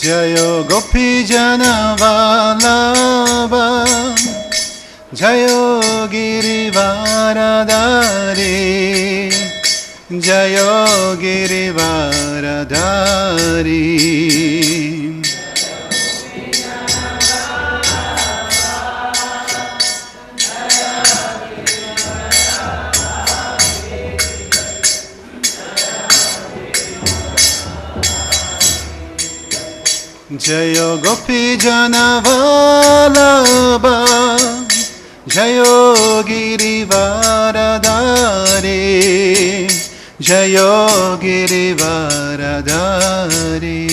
Jayo Gopi Jana Vallabha Jayo Girivaradari Jayo Girivaradari Jayo Gopi Jana Vallabha Jayo Girivaradari Jayo Girivaradari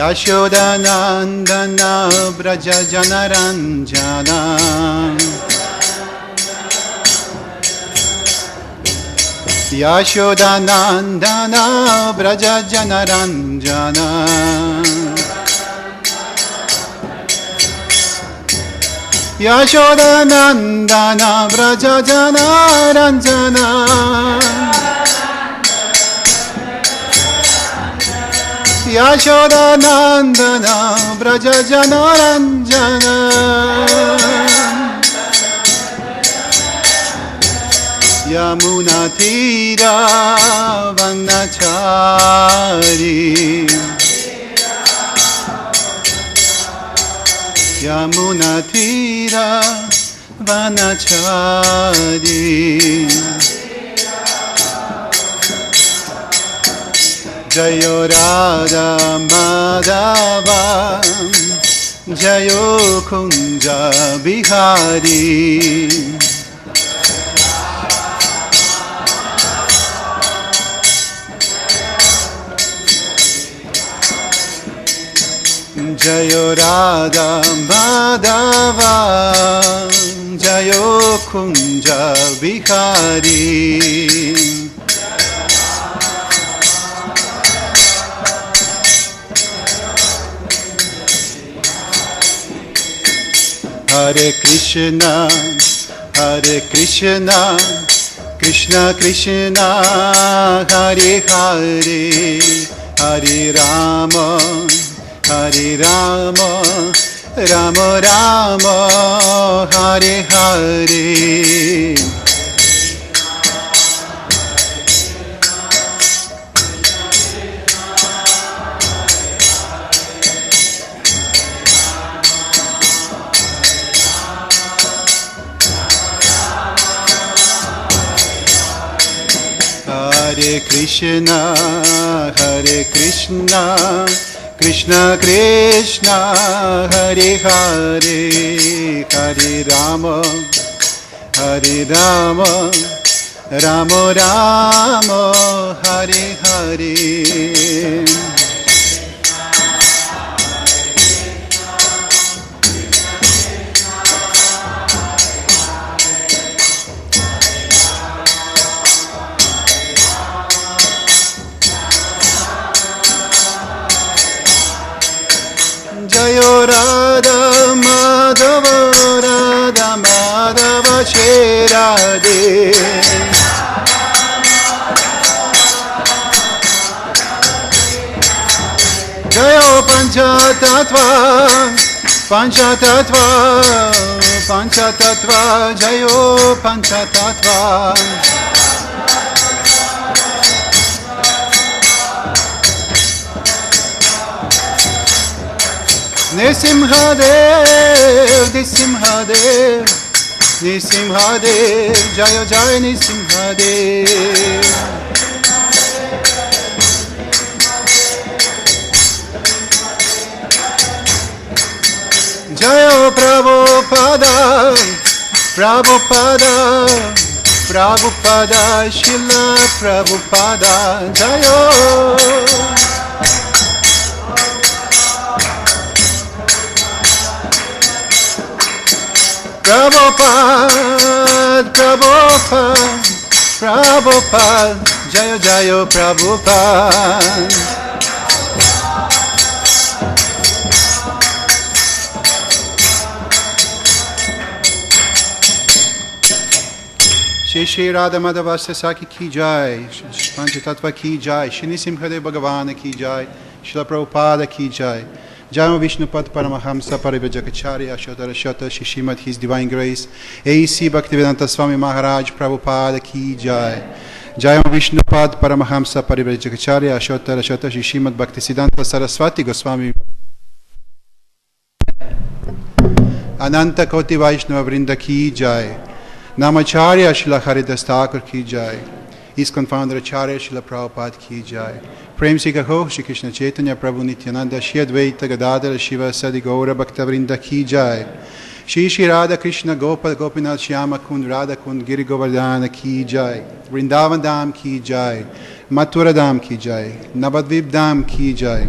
Yashodanandana Braja Janaranjana Yashodanandana Braja Janaranjana Yashodanandana Braja Janaranjana Yashodanandana Braja Janaranjana Yamuna Tira Vanachari Yamuna Tira Vanachari Jayo Radha Madhava Jayo Kunja Bihari Jayo Radha Madhava Jayo Kunja Bihari Hare Krishna, Krishna Krishna, Hare Hare, Hare Rama, Rama Rama, Hare Hare. Hare Krishna, Krishna Krishna, Hare Hare, Hare Rama, Rama Rama, Hare Hare. Jayo Radha Madhava Radha Madhava Shri Radhe Jayo Panchatattva Jayo Panchatattva Nisimhadev, Jaya Jaya Nisimhadev. Jaya Prabhupada, Srila Prabhupada, Jaya. Prabhupada, Prabhupada, Prabhupada, Jaya Jaya Prabhupada. Shri Shri Radha Madhava Saki Ki Jai, Panchatattva Ki Jai, Shri Nisimhadev Bhagavan Ki Jai, Srila Prabhupada Ki Jai, Jai Vishnupad Paramahamsa Parivajakacharya Shatara Shata Shri Srimad His Divine Grace, A.C. Bhaktivedanta Swami Maharaj Prabhupada Ki Jai, Jai Vishnupad Paramahamsa Parivajakacharya Shatara Shata Shri Srimad Bhaktisiddhanta Saraswati Goswami Ananta Koti Vaishnava Vrinda Ki Jai, Namacharya Srila Haridas Thakur Ki Jai, ISKCON Founder Acharya Srila Prabhupada Ki Jai, Prem Si Kaho Shri Krishna Chaitanya Prabhu Nityananda Shri Advaita Gadadhara Shiva Sadi Gaura Bhakta Vrinda Ki Jai, Shri Shri Radha Krishna Gopal Gopinath Shyama Kund Radha Kund Giri Govardhana Ki Jai, Vrindavan Dham Ki Jai, Mathura Dham Ki Jai, Navadvip Dham Ki Jai,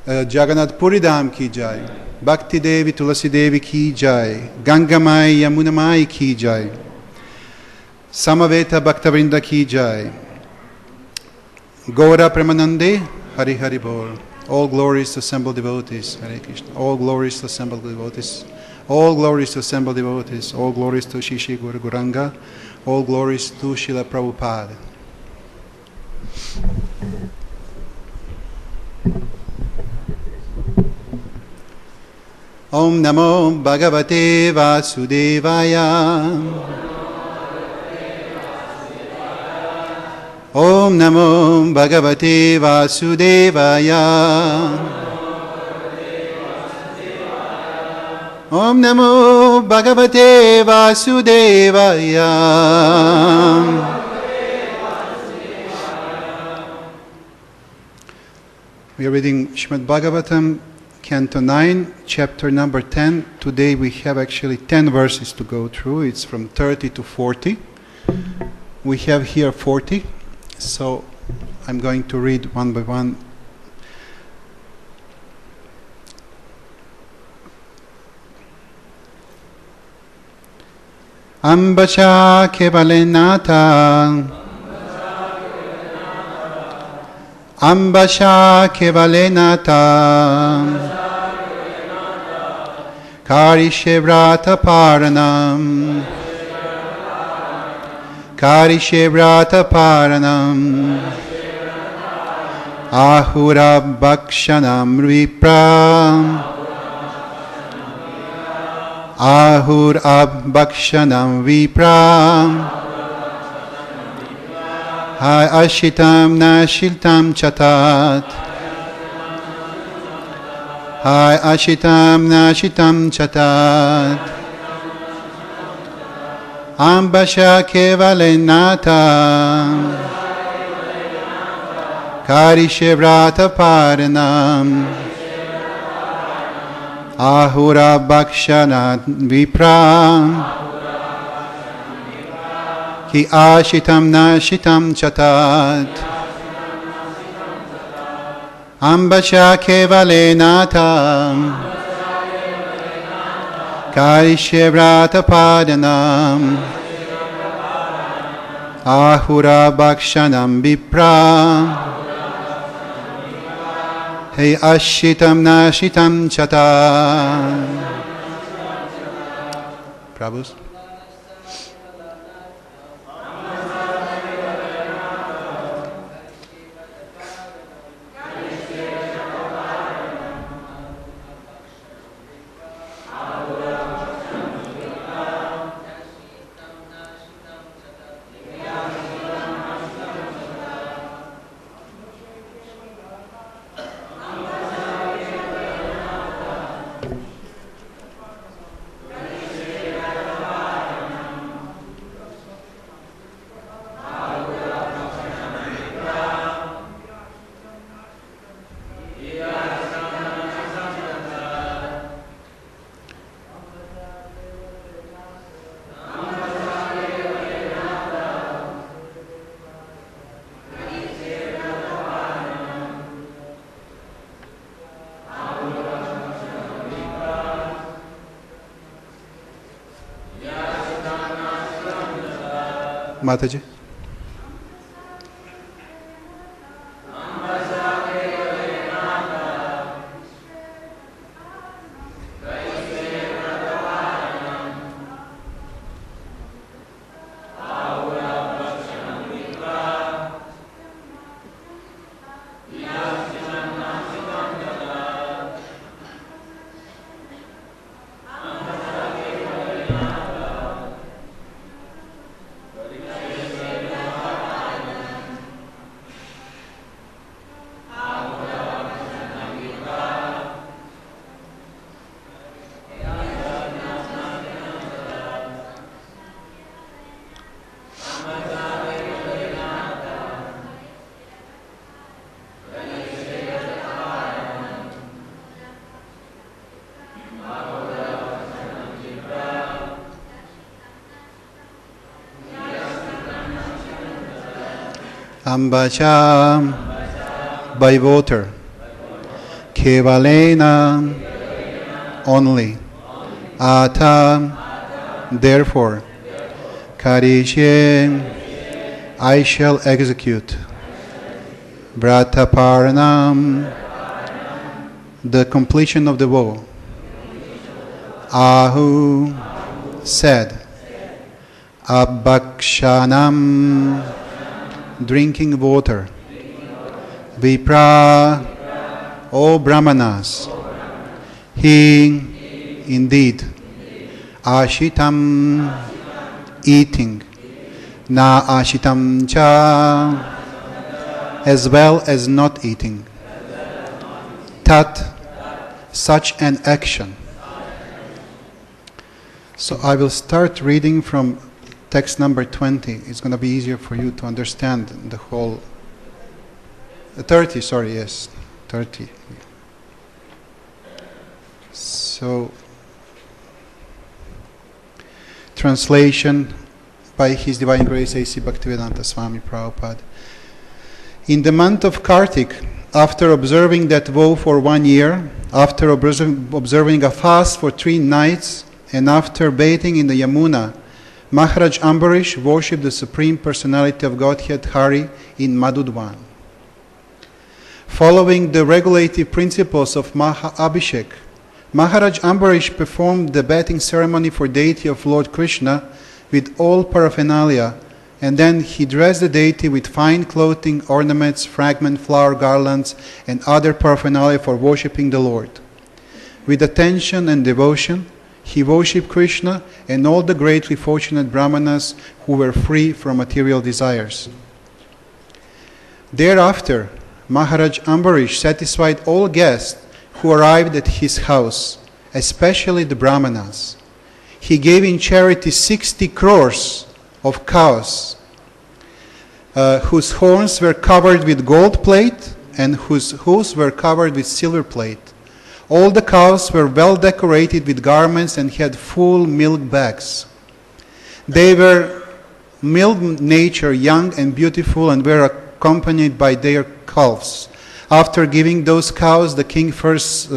Jagannath Puri Dham Ki Jai, Bhakti Devi Tulasi Devi Ki Jai, Gangamai Yamunamai Ki Jai, Samaveta Bhaktavrinda Ki Jai, Gaura Premanande, Hari Hari Bol. All glories to assembled devotees, Hare Krishna. All glories to assembled devotees. All glories to assembled devotees. All glories to Shri Shri Guru Gauranga. All glories to Srila Prabhupada. Om Namo Bhagavate Vasudevaya. Om Namo Bhagavate Vasudevaya. Om Namo Bhagavate Vasudevaya. We are reading Srimad Bhagavatam, Canto 9, chapter number 10. Today we have actually 10 verses to go through. It's from 30 to 40. We have here 40, so I'm going to read one by one. Ambacha kevalenata, Ambasha kevalenata, Karishevrata paranam, Karishevrata paranam, Ahura bhakshanam vipra, Ahur abhakshanam vipra, Hai ashitam nashiltam chatat, Hai ashitam nashitam chatat, Ambasha kevalenata, Karishevrata paranam, Ahura bhakshanat vipra, Ki ashitam nashitam chatat, Ambasha kevalenata, Karishevrata padanam, Ahura bhakshanam vipra, Hey ashitam nashitam chatat. Prabhus. Mataji. Ambacha by water, Kevalena only, Ata therefore, Karishe I shall execute, Brataparanam the completion of the vow, Ahu said, Abhakshanam drinking water, Vipra, O Brahmanas, he indeed, Ashitam eating, Na Ashitam cha, as well as not eating, Tat such an action. So I will start reading from text number 20. It's going to be easier for you to understand the whole. 30, sorry, yes, 30. So, translation by His Divine Grace A.C. Bhaktivedanta Swami Prabhupada. In the month of Kartik, after observing that vow for 1 year, after observing a fast for 3 nights, and after bathing in the Yamuna, Maharaj Ambarish worshipped the Supreme Personality of Godhead Hari in Madhudvan. Following the regulative principles of Maha Abhishek, Maharaj Ambarish performed the bathing ceremony for deity of Lord Krishna with all paraphernalia, and then he dressed the deity with fine clothing, ornaments, fragment, flower garlands, and other paraphernalia for worshipping the Lord. With attention and devotion, he worshipped Krishna and all the greatly fortunate Brahmanas who were free from material desires. Thereafter, Maharaj Ambarish satisfied all guests who arrived at his house, especially the Brahmanas. He gave in charity 60 crores of cows, whose horns were covered with gold plate and whose hooves were covered with silver plate. All the cows were well decorated with garments and had full milk bags. They were mild nature, young and beautiful, and were accompanied by their calves. After giving those cows, the king first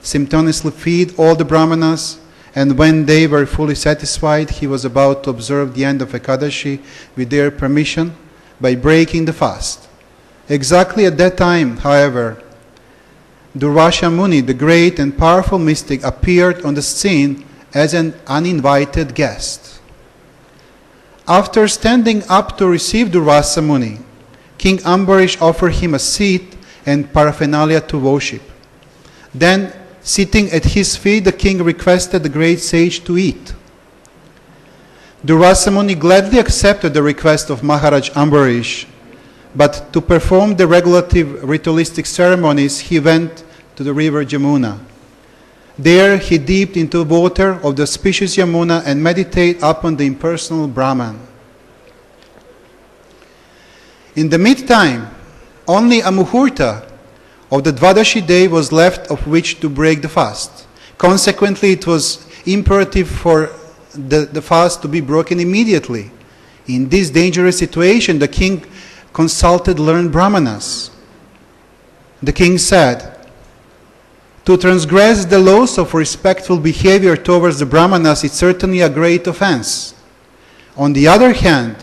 simultaneously fed all the Brahmanas, and when they were fully satisfied, he was about to observe the end of Ekadashi with their permission by breaking the fast. Exactly at that time, however, Durvasha Muni, the great and powerful mystic, appeared on the scene as an uninvited guest. After standing up to receive Durvasa Muni, King Ambarish offered him a seat and paraphernalia to worship. Then, sitting at his feet, the king requested the great sage to eat. Durvasa Muni gladly accepted the request of Maharaj Ambarish, but to perform the regulative ritualistic ceremonies, he went to the river Jamuna. There he dipped into water of the auspicious Yamuna and meditated upon the impersonal Brahman. In the meantime, only a muhurta of the Dvadashi day was left of which to break the fast. Consequently, it was imperative for the fast to be broken immediately. In this dangerous situation, the king consulted learned Brahmanas. The king said, "To transgress the laws of respectful behavior towards the Brahmanas is certainly a great offense. On the other hand,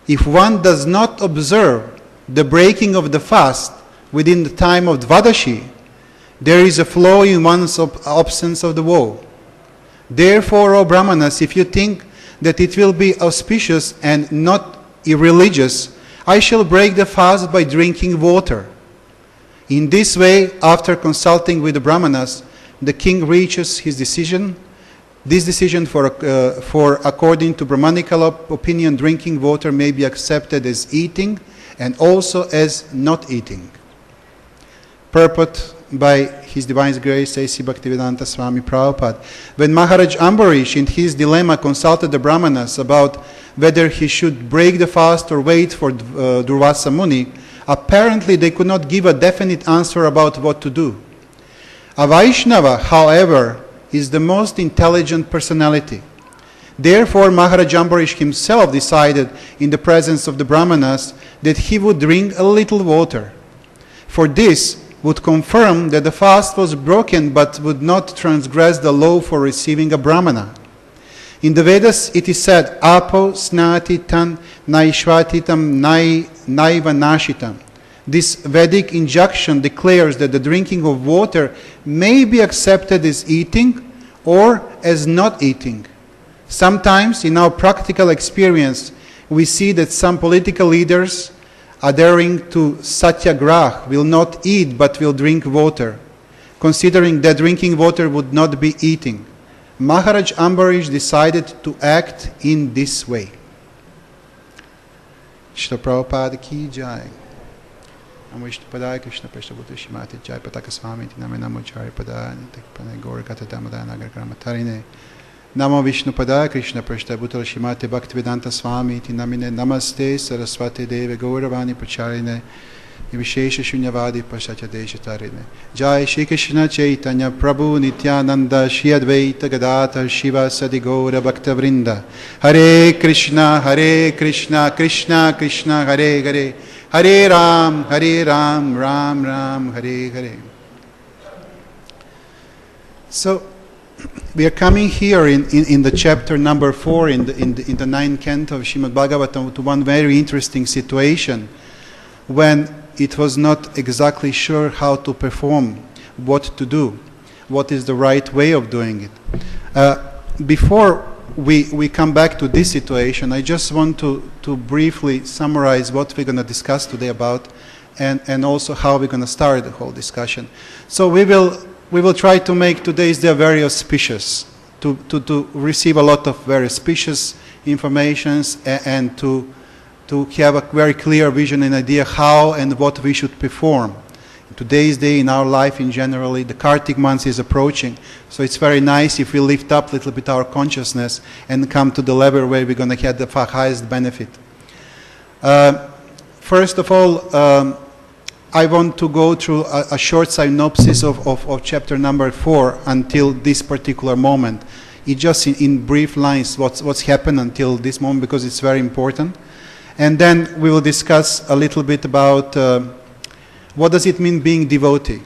if one does not observe the breaking of the fast within the time of Dvadashi, there is a flaw in one's absence of the vow. Therefore, O Brahmanas, if you think that it will be auspicious and not irreligious, I shall break the fast by drinking water. In this way, after consulting with the Brahmanas, the king reaches his decision. This decision for according to Brahmanical opinion, drinking water may be accepted as eating and also as not eating. Purport by His Divine Grace A.C. Bhaktivedanta Swami Prabhupada. When Maharaj Ambarish in his dilemma consulted the Brahmanas about whether he should break the fast or wait for Durvasa Muni, apparently they could not give a definite answer about what to do. A Vaishnava, however, is the most intelligent personality. Therefore, Maharaj Ambarish himself decided in the presence of the Brahmanas that he would drink a little water. For this would confirm that the fast was broken but would not transgress the law for receiving a Brahmana. In the Vedas it is said, Apo snati tan naishvatitam naiva nashitam. This Vedic injunction declares that the drinking of water may be accepted as eating or as not eating. Sometimes in our practical experience we see that some political leaders adhering to satyagrah will not eat but will drink water, considering that drinking water would not be eating. Maharaj Ambarish decided to act in this way. Shri Prabhupada ki jai. Namo Vishnu Padaya Krishna Prashtabhuta Shimati Jai Pataka Swami Name Namo Chari Padaya Nitai Gaur Gata Damoda Nagar Gramatarine Namo Vishnu Padaya Krishna Prashtabhuta Shimati Bhaktivedanta Swami Namine Namaste Saraswati Deve Gauravani Pacharine Vishesha Shunyavadi Pashacha Desha Tarine Jai Shri Krishna Chaitanya Prabhu Nityananda Shri Advaita Gadata Shiva Sadi Gaura Bhakta Vrinda Hare Krishna Krishna Krishna Hare Hare Hare Ram, Ram Ram, Hare Hare. So, we are coming here in the chapter number 4 in the ninth canto of Srimad Bhagavatam to one very interesting situation when it was not exactly sure how to perform, what to do, what is the right way of doing it. Before we come back to this situation, I just want to briefly summarize what we're going to discuss today about and also how we're going to start the whole discussion. So we will try to make today's day very auspicious, to receive a lot of very auspicious informations and to have a very clear vision and idea how and what we should perform. Today's day in our life in generally, the Kartik month is approaching, so it's very nice if we lift up a little bit our consciousness and come to the level where we're going to get the highest benefit. First of all, I want to go through a short synopsis of chapter number 4 until this particular moment. It just in brief lines what's happened until this moment because it's very important. And then we will discuss a little bit about what does it mean being devotee?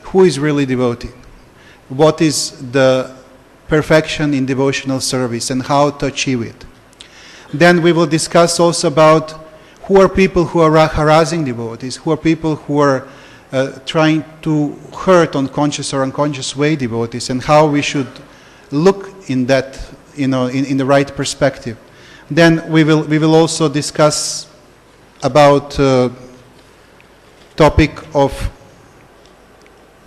Who is really devotee? What is the perfection in devotional service and how to achieve it? Then we will discuss also about who are people who are harassing devotees, who are people who are trying to hurt on conscious or unconscious way devotees, and how we should look in that, in the right perspective. Then we will also discuss about topic of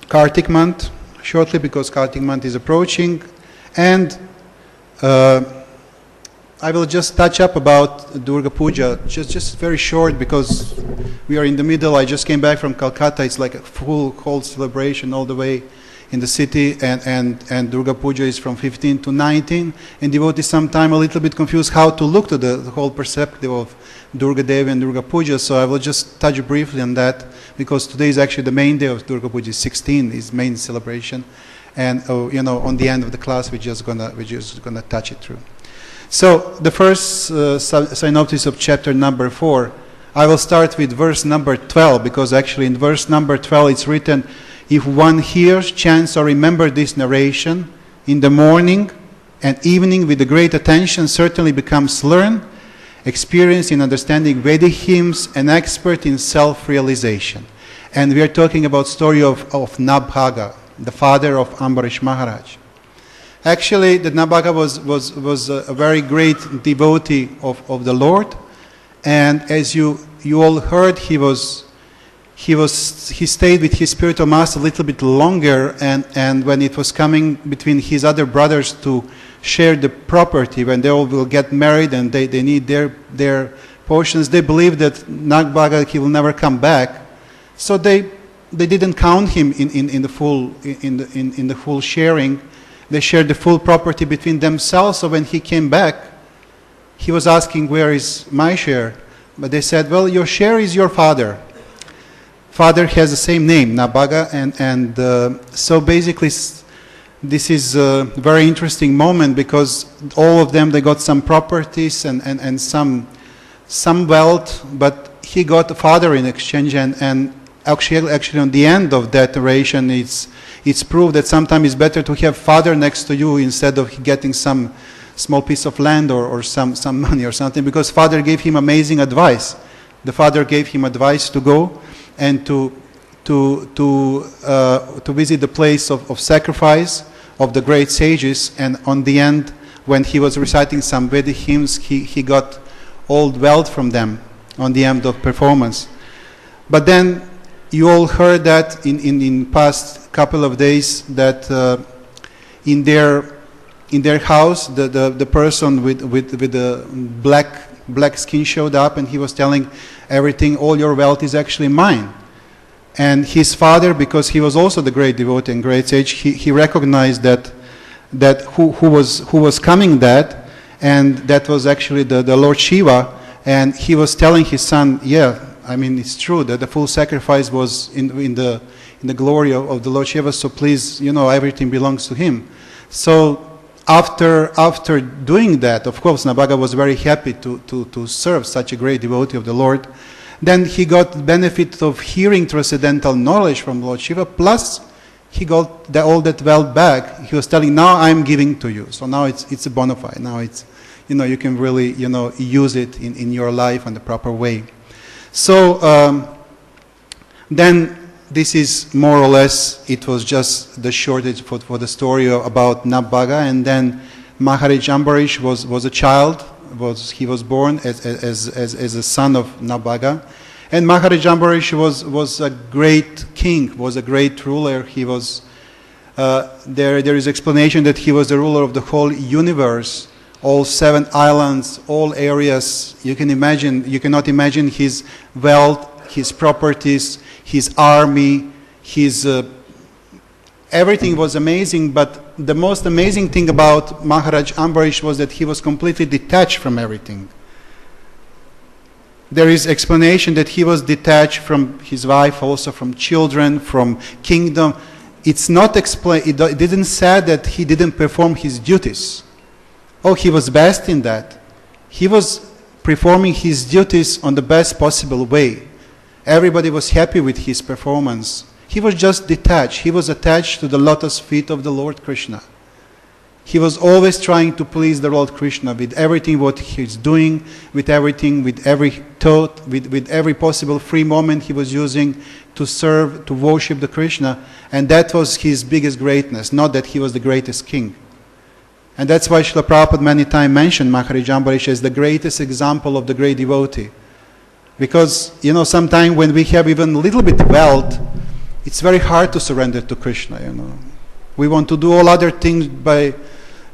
Kartik month shortly because Kartik month is approaching, and I will just touch up about Durga Puja, just very short because we are in the middle. I just came back from Calcutta. It's like a full whole celebration all the way in the city, and Durga Puja is from 15 to 19, and devotees sometimes a little bit confused how to look to the whole perspective of Durga Devi and Durga Puja, so I will just touch briefly on that because today is actually the main day of Durga Puja, 16 is main celebration, and on the end of the class we're just gonna touch it through. So the first synopsis of chapter number 4, I will start with verse number 12 because actually in verse number 12 it's written, if one hears, chants or remembers this narration in the morning and evening with the great attention, certainly becomes learned, experienced in understanding Vedic hymns, an expert in self-realization. And we are talking about story of Nabhaga, the father of Ambarish Maharaj. Actually, the Nabhaga was a very great devotee of the Lord, and as you all heard, he stayed with his spiritual master a little bit longer, and when it was coming between his other brothers to share the property, when they all will get married and they need their portions, they believed that Nabhaga, he will never come back, so they didn't count him in the full sharing. They shared the full property between themselves. So when he came back, he was asking, where is my share? But they said, well, your share is your father. Father has the same name, Nabhaga, and so basically this is a very interesting moment, because all of them, they got some properties and some wealth, but he got a father in exchange, and actually on the end of that narration, it's proved that sometimes it's better to have father next to you instead of getting some small piece of land or some money or something, because father gave him amazing advice. The father gave him advice to go and to visit the place of sacrifice of the great sages, and on the end, when he was reciting some Vedic hymns, he got all wealth from them on the end of performance. But then you all heard that in past couple of days that in their house the person with the black skin showed up, and he was telling everything, all your wealth is actually mine. And his father, because he was also the great devotee and great sage, he recognized that who was coming that, and that was actually the Lord Shiva, and he was telling his son, yeah, I mean, it's true that the full sacrifice was in the glory of the Lord Shiva, so please, everything belongs to him. So after doing that, of course, Nabhaga was very happy to serve such a great devotee of the Lord. Then he got benefit of hearing transcendental knowledge from Lord Shiva, plus he got all that wealth back. He was telling, now I'm giving to you. So now it's a bona fide. Now it's, you can really, use it in your life in the proper way. So then this is more or less, it was just the shortage for the story about Nabhaga. And then Maharaj Ambarish was a child. He was born as a son of Nabhaga, and Maharaj Ambarish was a great king, was a great ruler. He was there is explanation that he was the ruler of the whole universe, all 7 islands, all areas. You cannot imagine his wealth, his properties, his army, his everything was amazing, but the most amazing thing about Maharaj Ambarish was that he was completely detached from everything. There is explanation that he was detached from his wife, also from children, from kingdom. It's not explained, it didn't say that he didn't perform his duties. Oh, he was best in that. He was performing his duties on the best possible way. Everybody was happy with his performance. He was just detached. He was attached to the lotus feet of the Lord Krishna. He was always trying to please the Lord Krishna with everything what he's doing, with everything, with every thought, with every possible free moment he was using to serve, to worship the Krishna. And that was his biggest greatness, not that he was the greatest king. And that's why Srila Prabhupada many times mentioned Maharaj Ambarish as the greatest example of the great devotee. Because, sometimes when we have even a little bit of wealth, it's very hard to surrender to Krishna, We want to do all other things by,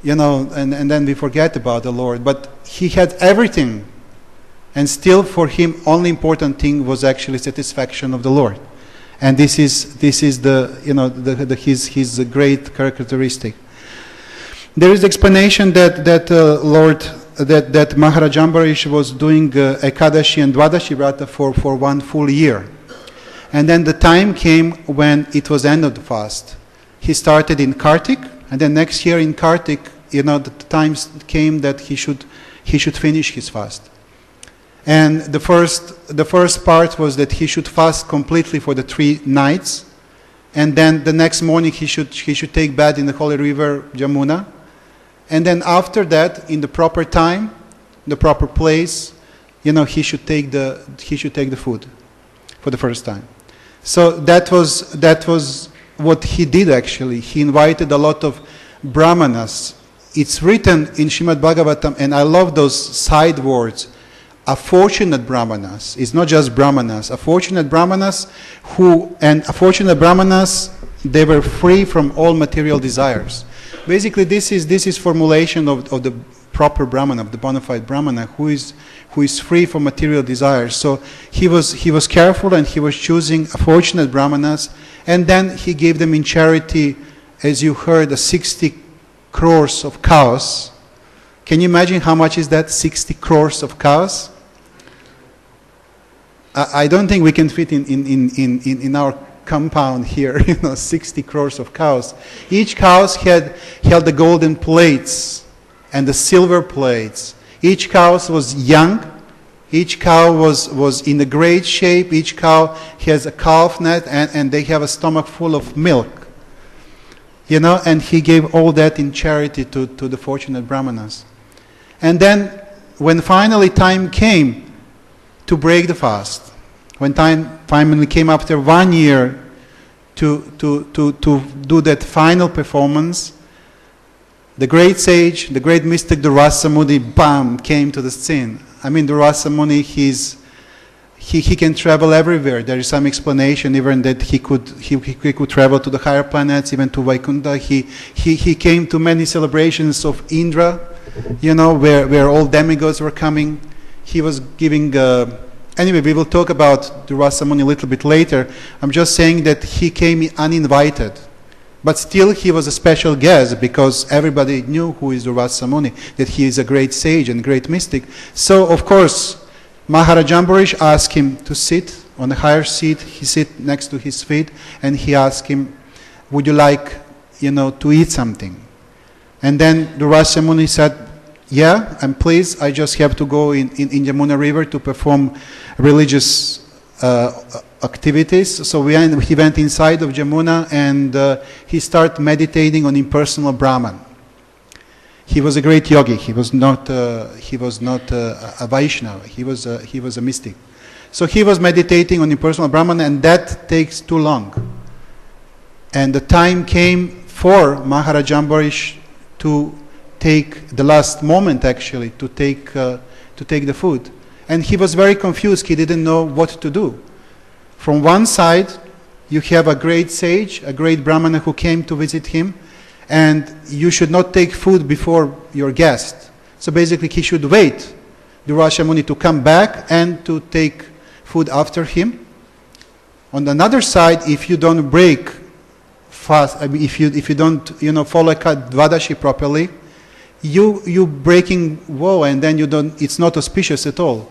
and then we forget about the Lord. But he had everything. And still for him, only important thing was actually satisfaction of the Lord. And this is the his great characteristic. There is explanation that Maharaj Ambarish was doing Ekadashi and Dwadashi Vrata for 1 full year. And then the time came when it was end of the fast. He started in Kartik, and then next year in Kartik, the time came that he should finish his fast. And the first part was that he should fast completely for the 3 nights, and then the next morning he should take bath in the holy river Jamuna, and then after that, in the proper time, the proper place, he should take the food for the first time. So that was what he did actually. He invited a lot of brahmanas. It's written in Srimad Bhagavatam, and I love those side words. A fortunate brahmanas. It's not just brahmanas. A fortunate brahmanas they were free from all material desires. Basically, this is formulation of the proper brahmana, of the bona fide brahmana, who is free from material desires. So he was careful, and he was choosing a fortunate brahmanas, and then he gave them in charity, as you heard, 60 crores of cows. Can you imagine how much is that? 60 crores of cows. I don't think we can fit in our compound here, 60 crores of cows. Each cow held the golden plates and the silver plates. Each cow was young. Each cow was in a great shape. Each cow has a calf net, and they have a stomach full of milk. And he gave all that in charity to the fortunate brahmanas. And then, when finally time came to break the fast, when time finally came after 1 year to do that final performance, the great sage, the great mystic Durvasa Muni, came to the scene. I mean, Durvasa Muni, he can travel everywhere. There is some explanation even that he could travel to the higher planets, even to Vaikuntha. He came to many celebrations of Indra, where all demigods were coming. He was giving. Anyway, we will talk about Durvasa Muni a little bit later. I'm just saying that he came uninvited. But still he was a special guest, because everybody knew who is Durvasa Muni, that he is a great sage and great mystic. So, of course, Maharaj Ambarish asked him to sit on a higher seat. He sit next to his feet, and he asked him, would you like, to eat something? And then Durvasa Muni said, yeah, I'm pleased. I just have to go in Yamuna River to perform religious activities. So he went inside of Jamuna, and he started meditating on impersonal Brahman. He was a great yogi. He was not a Vaishnava. He was a mystic. So he was meditating on impersonal Brahman, and that takes too long. And the time came for Maharaj Ambarish to take the last moment, actually, to take the food. And he was very confused. He didn't know what to do. From one side, you have a great sage, a great brahmana who came to visit him, and you should not take food before your guest. So basically, he should wait Durvasa Muni to come back and to take food after him. On another side, if you don't break fast, if you don't follow Dvadashi properly, you breaking vow, and then it's not auspicious at all.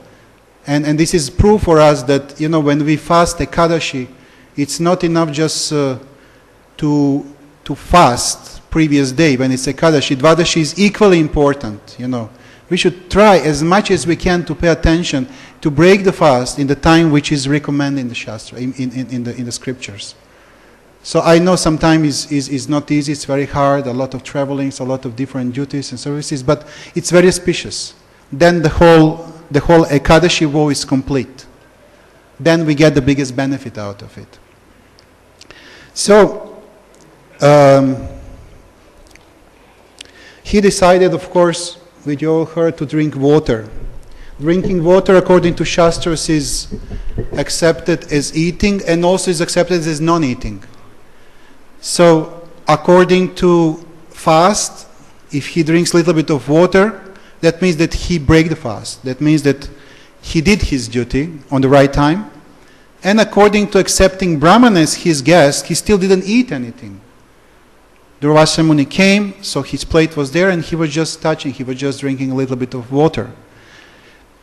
And this is proof for us that when we fast Ekadashi, it's not enough just to fast previous day when it's Ekadashi. Dvadashi is equally important. We should try as much as we can to pay attention to break the fast in the time which is recommended in the Shastra, in the scriptures. So I know sometimes is not easy. It's very hard. A lot of travelings, a lot of different duties and services, but it's very auspicious. Then the whole Ekadashi vow is complete. Then we get the biggest benefit out of it. So he decided, of course, with you all heard, to drink water. Drinking water, according to Shastras, is accepted as eating, and also is accepted as non-eating. So, according to fast, if he drinks a little bit of water, that means that he break the fast. That means that he did his duty on the right time. And according to accepting Brahman as his guest, he still didn't eat anything. Durvasa Muni came, so his plate was there, and he was just touching, he was just drinking a little bit of water.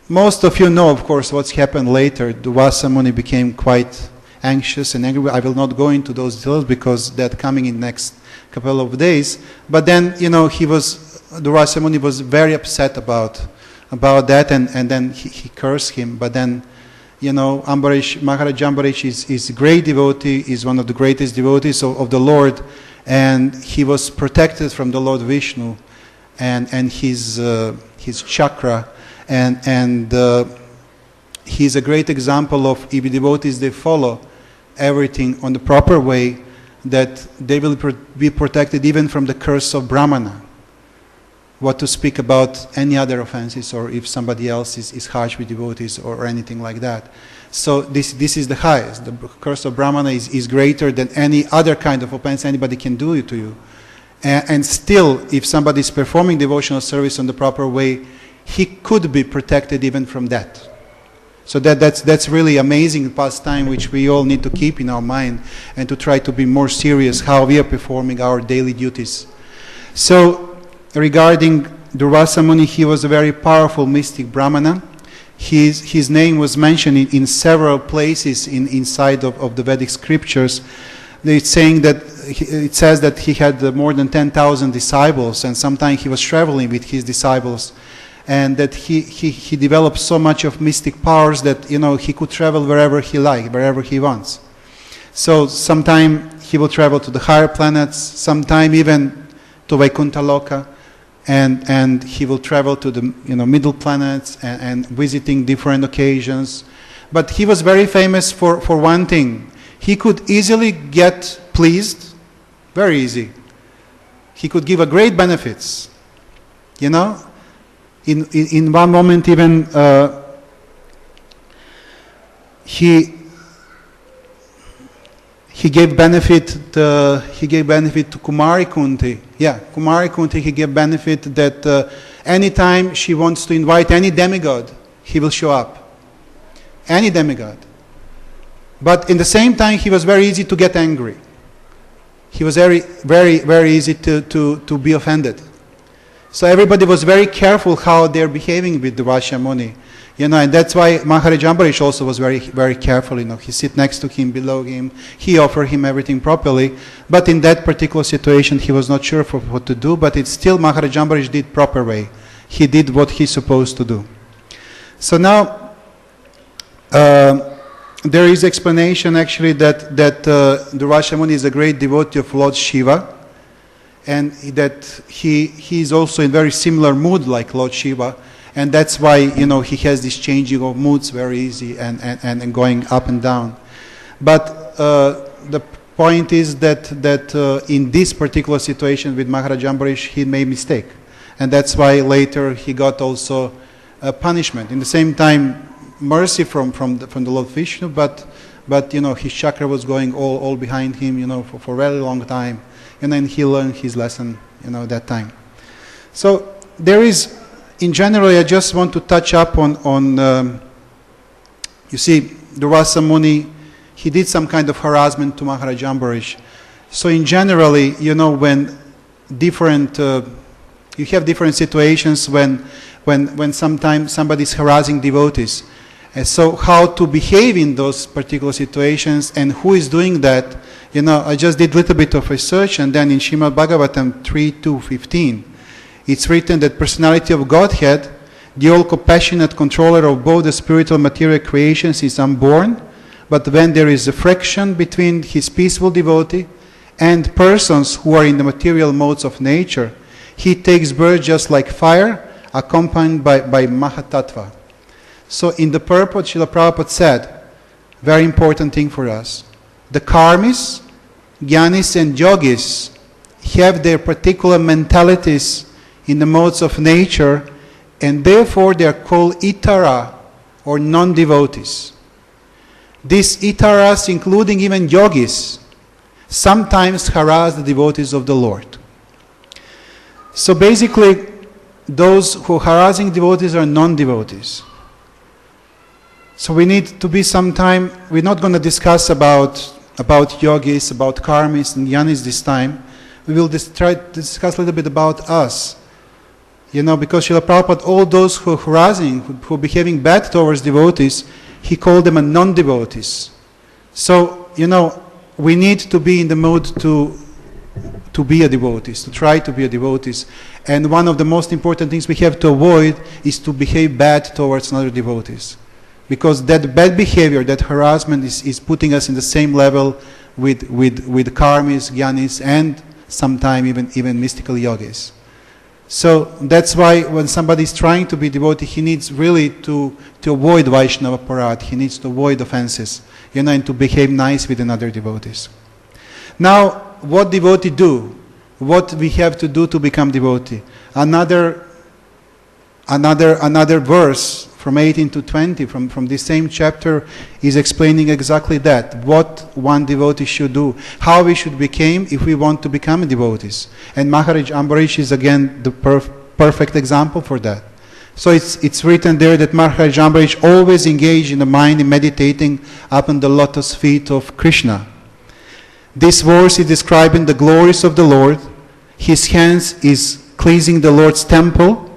Most of you know, of course, what's happened later. Durvasa Muni became quite anxious and angry. I will not go into those details because that's coming in next couple of days. But then, Durvasa Muni was very upset about that, and then he cursed him. But then, Ambarish, Maharaj Ambarish is a great devotee, is one of the greatest devotees of the Lord, and he was protected from the Lord Vishnu and his chakra, and he's a great example of, if devotees, they follow everything on the proper way, that they will be protected even from the curse of Brahmana. What to speak about any other offenses, or if somebody else is harsh with devotees or anything like that. So this is the highest. The curse of Brahmana is greater than any other kind of offense anybody can do to you. And still, if somebody is performing devotional service on the proper way, he could be protected even from that. So that's really amazing pastime which we all need to keep in our mind, and to try to be more serious how we are performing our daily duties. So regarding Durvasa Muni, he was a very powerful mystic Brahmana. His name was mentioned in several places inside of the Vedic scriptures. It's saying that it says that he had more than 10,000 disciples, and sometimes he was traveling with his disciples, and that he developed so much of mystic powers that he could travel wherever he liked, wherever he wants. So sometime he will travel to the higher planets, sometime even to Vaikuntha Loka, and he will travel to the middle planets and visiting different occasions. But he was very famous for one thing. He could easily get pleased, very easy. He could give a great benefits. In one moment even he gave benefit to Kumari Kunti. Yeah, Kumari Kunti, he gave benefit that anytime she wants to invite any demigod, he will show up. Any demigod. But in the same time, he was very easy to get angry. He was very, very, very easy to be offended. So everybody was very careful how they're behaving with Durvasa Muni. And that's why Maharaj Ambarish also was very, very careful. He sit next to him, below him. He offered him everything properly. But in that particular situation, he was not sure for what to do. But it's still Maharaj Ambarish did proper way. He did what he's supposed to do. So now, there is explanation actually that Durvasa Muni is a great devotee of Lord Shiva, and that he is also in very similar mood like Lord Shiva, and that's why he has this changing of moods very easy and going up and down. But the point is that in this particular situation with Maharaj Ambarish, he made mistake, and that's why later he got also a punishment. In the same time, mercy from the Lord Vishnu, but his chakra was going all behind him, for a very long time, and then he learned his lesson, that time. So there is, in general, I just want to touch up on you see, Durvasa Muni, he did some kind of harassment to Maharaj Ambarish. So in generally, when different, you have different situations when sometimes somebody is harassing devotees. And so how to behave in those particular situations and who is doing that, I just did a little bit of research, and then in Srimad Bhagavatam 3.2.15, it's written that personality of Godhead, the all-compassionate controller of both the spiritual and material creations, is unborn, but when there is a friction between his peaceful devotee and persons who are in the material modes of nature, he takes birth just like fire, accompanied by Mahatattva. So in the purport, Srila Prabhupada said, very important thing for us, the karmis, jnanis and yogis have their particular mentalities in the modes of nature, and therefore they are called itara, or non-devotees. These itaras, including even yogis, sometimes harass the devotees of the Lord. So basically, those who are harassing devotees are non-devotees. So we need to be sometime, we're not going to discuss about yogis, about karmis and jnanis this time. We will try to discuss a little bit about us. Because Srila Prabhupada, all those who are harassing, who are behaving bad towards devotees, he called them a non-devotees. So, we need to be in the mood to be a devotees, to try to be a devotees. And one of the most important things we have to avoid is to behave bad towards other devotees. Because that bad behavior, that harassment is putting us in the same level with karmis, jnanis, and sometimes even mystical yogis. So that's why when somebody is trying to be devotee, he needs really to avoid Vaishnava parad. He needs to avoid offenses, and to behave nice with another devotees. Now, what devotee do? What we have to do to become devotee? Another verse from 18 to 20 from this same chapter is explaining exactly that. What one devotee should do, how we should become if we want to become devotees. And Maharaj Ambarish is again the perfect example for that. So it's written there that Maharaj Ambarish always engaged in the mind in meditating upon the lotus feet of Krishna. This verse is describing the glories of the Lord. His hands is cleansing the Lord's temple,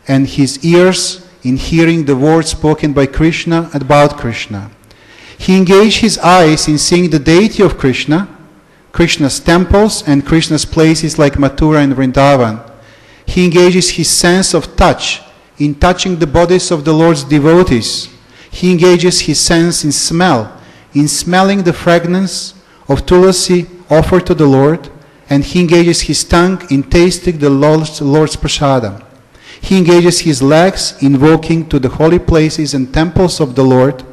and his ears in hearing the words spoken by Krishna about Krishna. He engaged his eyes in seeing the deity of Krishna, Krishna's temples, and Krishna's places like Mathura and Vrindavan. He engages his sense of touch in touching the bodies of the Lord's devotees. He engages his sense in smell, in smelling the fragrance of tulasi offered to the Lord, and he engages his tongue in tasting the Lord's prasadam. He engages his legs in walking to the holy places and temples of the Lord.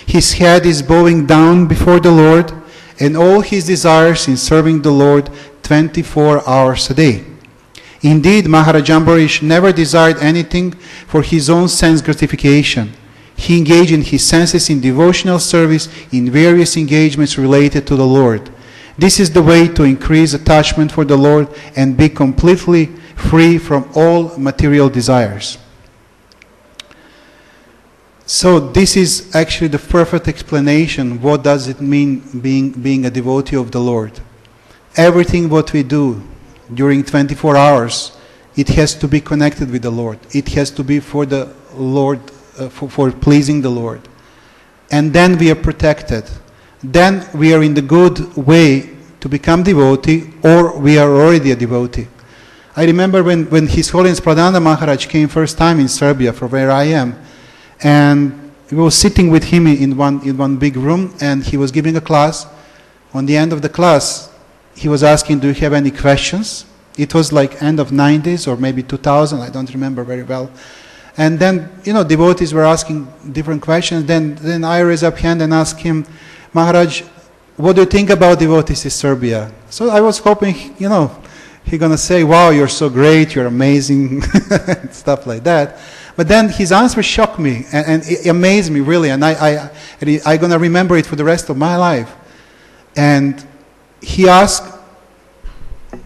His head is bowing down before the Lord, and all his desires in serving the Lord 24 hours a day. Indeed, Maharaj Ambarish never desired anything for his own sense gratification. He engaged in his senses in devotional service in various engagements related to the Lord. This is the way to increase attachment for the Lord and be completely free from all material desires. So this is actually the perfect explanation. What does it mean being a devotee of the Lord? Everything what we do during 24 hours, it has to be connected with the Lord. It has to be for the Lord, for pleasing the Lord. And then we are protected. Then we are in the good way to become devotee, or we are already a devotee. I remember when His Holiness Pradhananda Maharaj came first time in Serbia, from where I am, and we were sitting with him in one big room, and he was giving a class. On the end of the class, he was asking, do you have any questions? It was like end of 90s or maybe 2000, I don't remember very well. And then, devotees were asking different questions. Then I raised up hand and asked him, Maharaj, what do you think about devotees in Serbia? So I was hoping, he's going to say, wow, you're so great, you're amazing, stuff like that. But then his answer shocked me and it amazed me, really. And I'm going to remember it for the rest of my life. And he asked,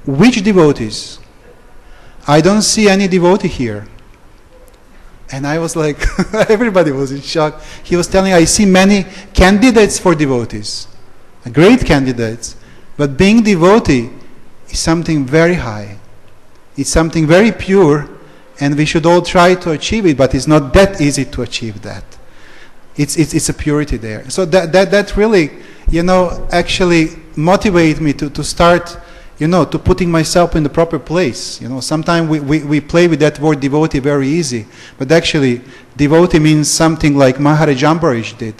which devotees? I don't see any devotee here. And I was like, everybody was in shock. He was telling, I see many candidates for devotees, great candidates. But being devotee is something very high. It's something very pure, and we should all try to achieve it, but it's not that easy to achieve that. It's a purity there. So that really, actually motivated me to start, to putting myself in the proper place. Sometimes we play with that word devotee very easy, but actually devotee means something like Maharaj Ambarish did.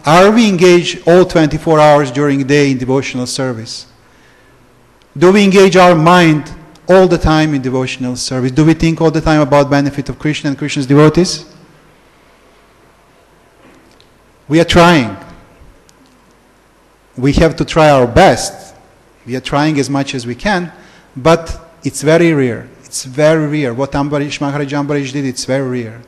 Are we engaged all 24 hours during the day in devotional service? Do we engage our mind all the time in devotional service? Do we think all the time about benefit of Krishna and Krishna's devotees? We are trying. We have to try our best. We are trying as much as we can, but it's very rare. It's very rare. What Maharaj Ambarish did, it's very rare.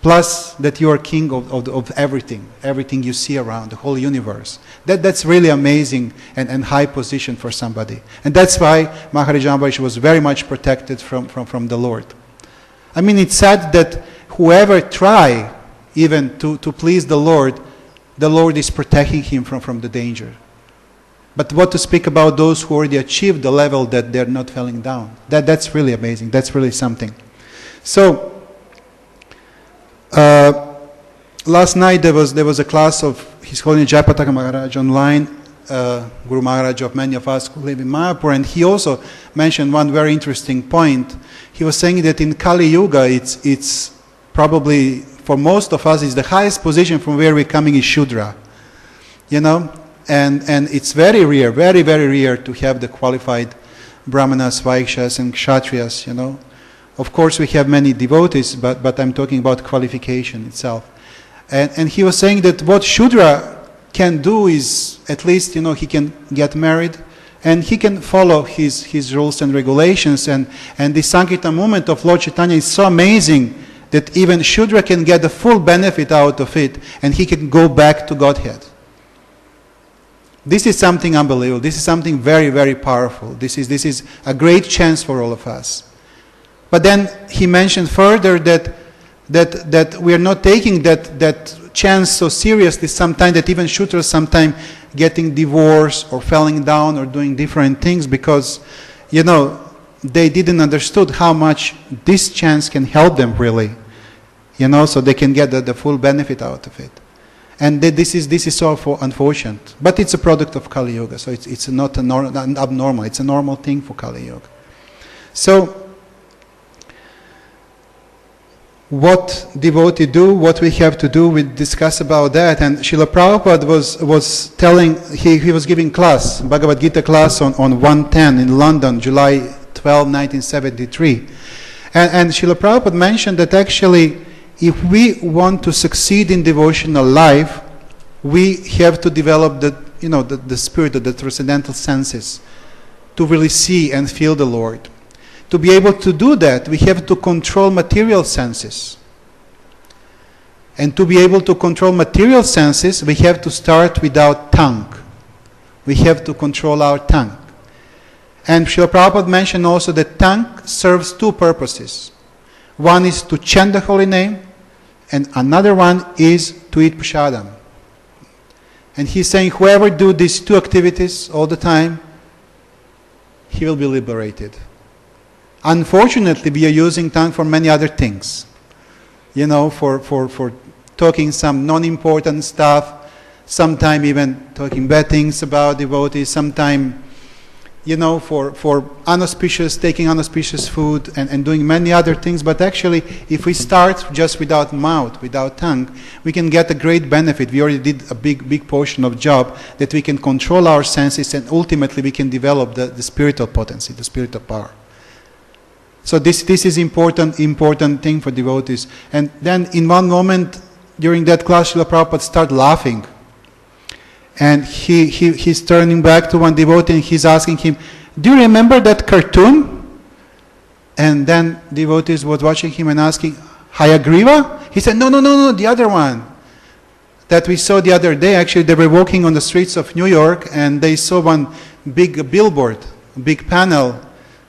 Plus that you are king of everything, everything you see around, the whole universe. That's really amazing and high position for somebody. And that's why Maharaj Ambarish was very much protected from the Lord. I mean, it's sad that whoever try even to please the Lord is protecting him from the danger. But what to speak about those who already achieved the level that they're not falling down? That's really amazing. That's really something. So, last night there was a class of His Holiness Jayapataka Maharaj online, Guru Maharaj of many of us who live in Mayapur, and he also mentioned one very interesting point. He was saying that in Kali Yuga, it's probably, for most of us, it's the highest position from where we're coming is Shudra. And it's very rare, very, very rare to have the qualified Brahmanas, Vaishyas, and Kshatriyas, you know. Of course, we have many devotees, but I'm talking about qualification itself. And he was saying that what Shudra can do is, at least, you know, he can get married, and he can follow his rules and regulations. And the Sankirtan movement of Lord Chaitanya is so amazing that even Shudra can get the full benefit out of it, and he can go back to Godhead. This is something unbelievable. This is something very, very powerful. This is a great chance for all of us. But then he mentioned further that we are not taking that chance so seriously sometimes, that even Shudras sometimes getting divorced or falling down or doing different things because, you know, they didn't understood how much this chance can help them really, you know, so they can get the full benefit out of it. And this is so unfortunate. But it's a product of Kali Yuga, so it's not an abnormal, it's a normal thing for Kali Yuga. So, what devotee do, what we have to do, we discuss about that. And Srila Prabhupada was telling, he was giving class, Bhagavad Gita class on 110 in London, July 12, 1973. And Srila Prabhupada mentioned that actually, if we want to succeed in devotional life, we have to develop the spirit, the transcendental senses, to really see and feel the Lord. To be able to do that, we have to control material senses. And to be able to control material senses, we have to start with our tongue. We have to control our tongue. And Srila Prabhupada mentioned also that tongue serves two purposes. One is to chant the holy name, and another one is to eat prasadam. And he's saying whoever do these two activities all the time, he will be liberated. Unfortunately, we are using tongue for many other things. You know, for talking some non-important stuff, sometimes even talking bad things about devotees, sometimes, you know, for taking unauspicious food and doing many other things. But actually, if we start just without mouth, without tongue, we can get a great benefit. We already did a big portion of job that we can control our senses, and ultimately we can develop the spiritual potency, the spiritual power. So this is important thing for devotees. And then in one moment during that class, Srila Prabhupada started laughing. And he's turning back to one devotee and he's asking him, "Do you remember that cartoon?" And then devotees was watching him and asking, "Hayagriva?" He said, No, the other one that we saw the other day. Actually, they were walking on the streets of New York and they saw one big billboard, big panel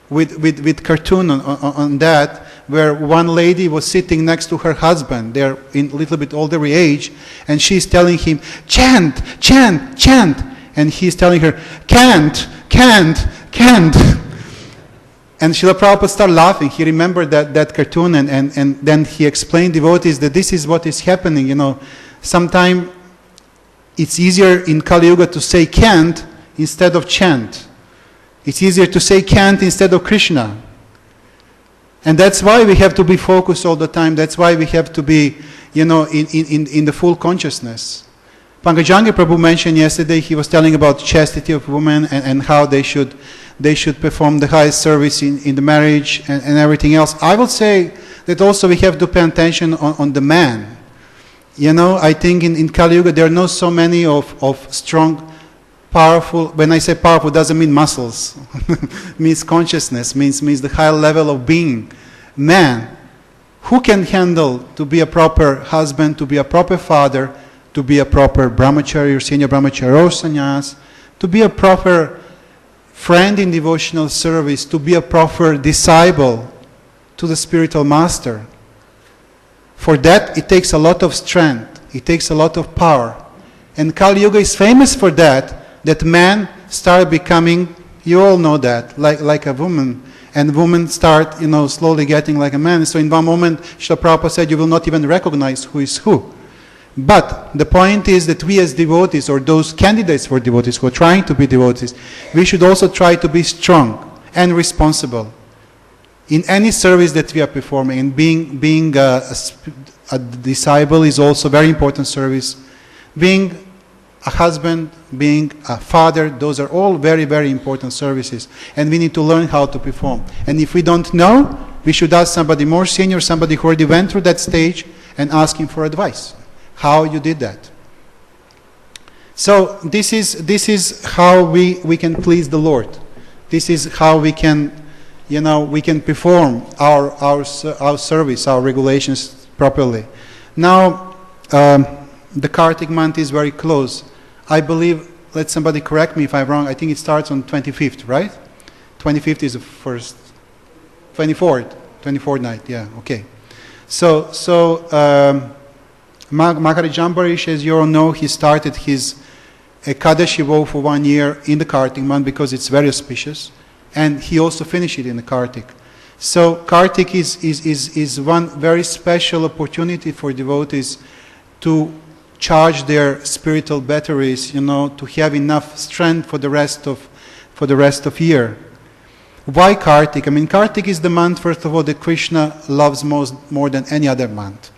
with cartoon on that, where one lady was sitting next to her husband. They're in a little bit older age, and she's telling him, "Chant, chant, chant." And he's telling her, "Can't, can't, can't." And Srila Prabhupada started laughing. He remembered that cartoon, and then he explained devotees that this is what is happening. You know, sometimes it's easier in Kali Yuga to say can't instead of chant. It's easier to say can't instead of Krishna. And that's why we have to be focused all the time. That's why we have to be, you know, in the full consciousness. Pankajangi Prabhu mentioned yesterday, he was telling about chastity of women and how they should perform the highest service in the marriage and everything else. I would say that also we have to pay attention on the man. You know, I think in Kali Yuga there are not so many of strong, powerful. When I say powerful, it doesn't mean muscles. Means consciousness, means the high level of being. Man, who can handle to be a proper husband, to be a proper father, to be a proper brahmachari or senior brahmachari or sannyas, to be a proper friend in devotional service, to be a proper disciple to the spiritual master. For that, it takes a lot of strength. It takes a lot of power. And Kali Yuga is famous for that man start becoming, you all know that, like a woman. And women start, you know, slowly getting like a man. So in one moment, Srila Prabhupada said, you will not even recognize who is who. But the point is that we as devotees, or those candidates for devotees who are trying to be devotees, we should also try to be strong and responsible in any service that we are performing. And being a disciple is also a very important service. Being a husband, being a father. Those are all very, very important services. And we need to learn how to perform. And if we don't know, we should ask somebody more senior, somebody who already went through that stage, and ask him for advice. How you did that. So this is how we can please the Lord. This is how we can, we can perform our service, our regulations properly. Now, the Kartik month is very close. I believe, let somebody correct me if I'm wrong, I think it starts on 25th, right? 25th is the first, 24th night, yeah, okay. So Maharaja Jambarish, as you all know, he started his Ekadashi vow for 1 year in the Kartik month because it's very auspicious, and he also finished it in the Kartik. So Kartik is one very special opportunity for devotees to charge their spiritual batteries, to have enough strength for the rest of year. Why Kartik? I mean, Kartik is the month, first of all, that Krishna loves more than any other month.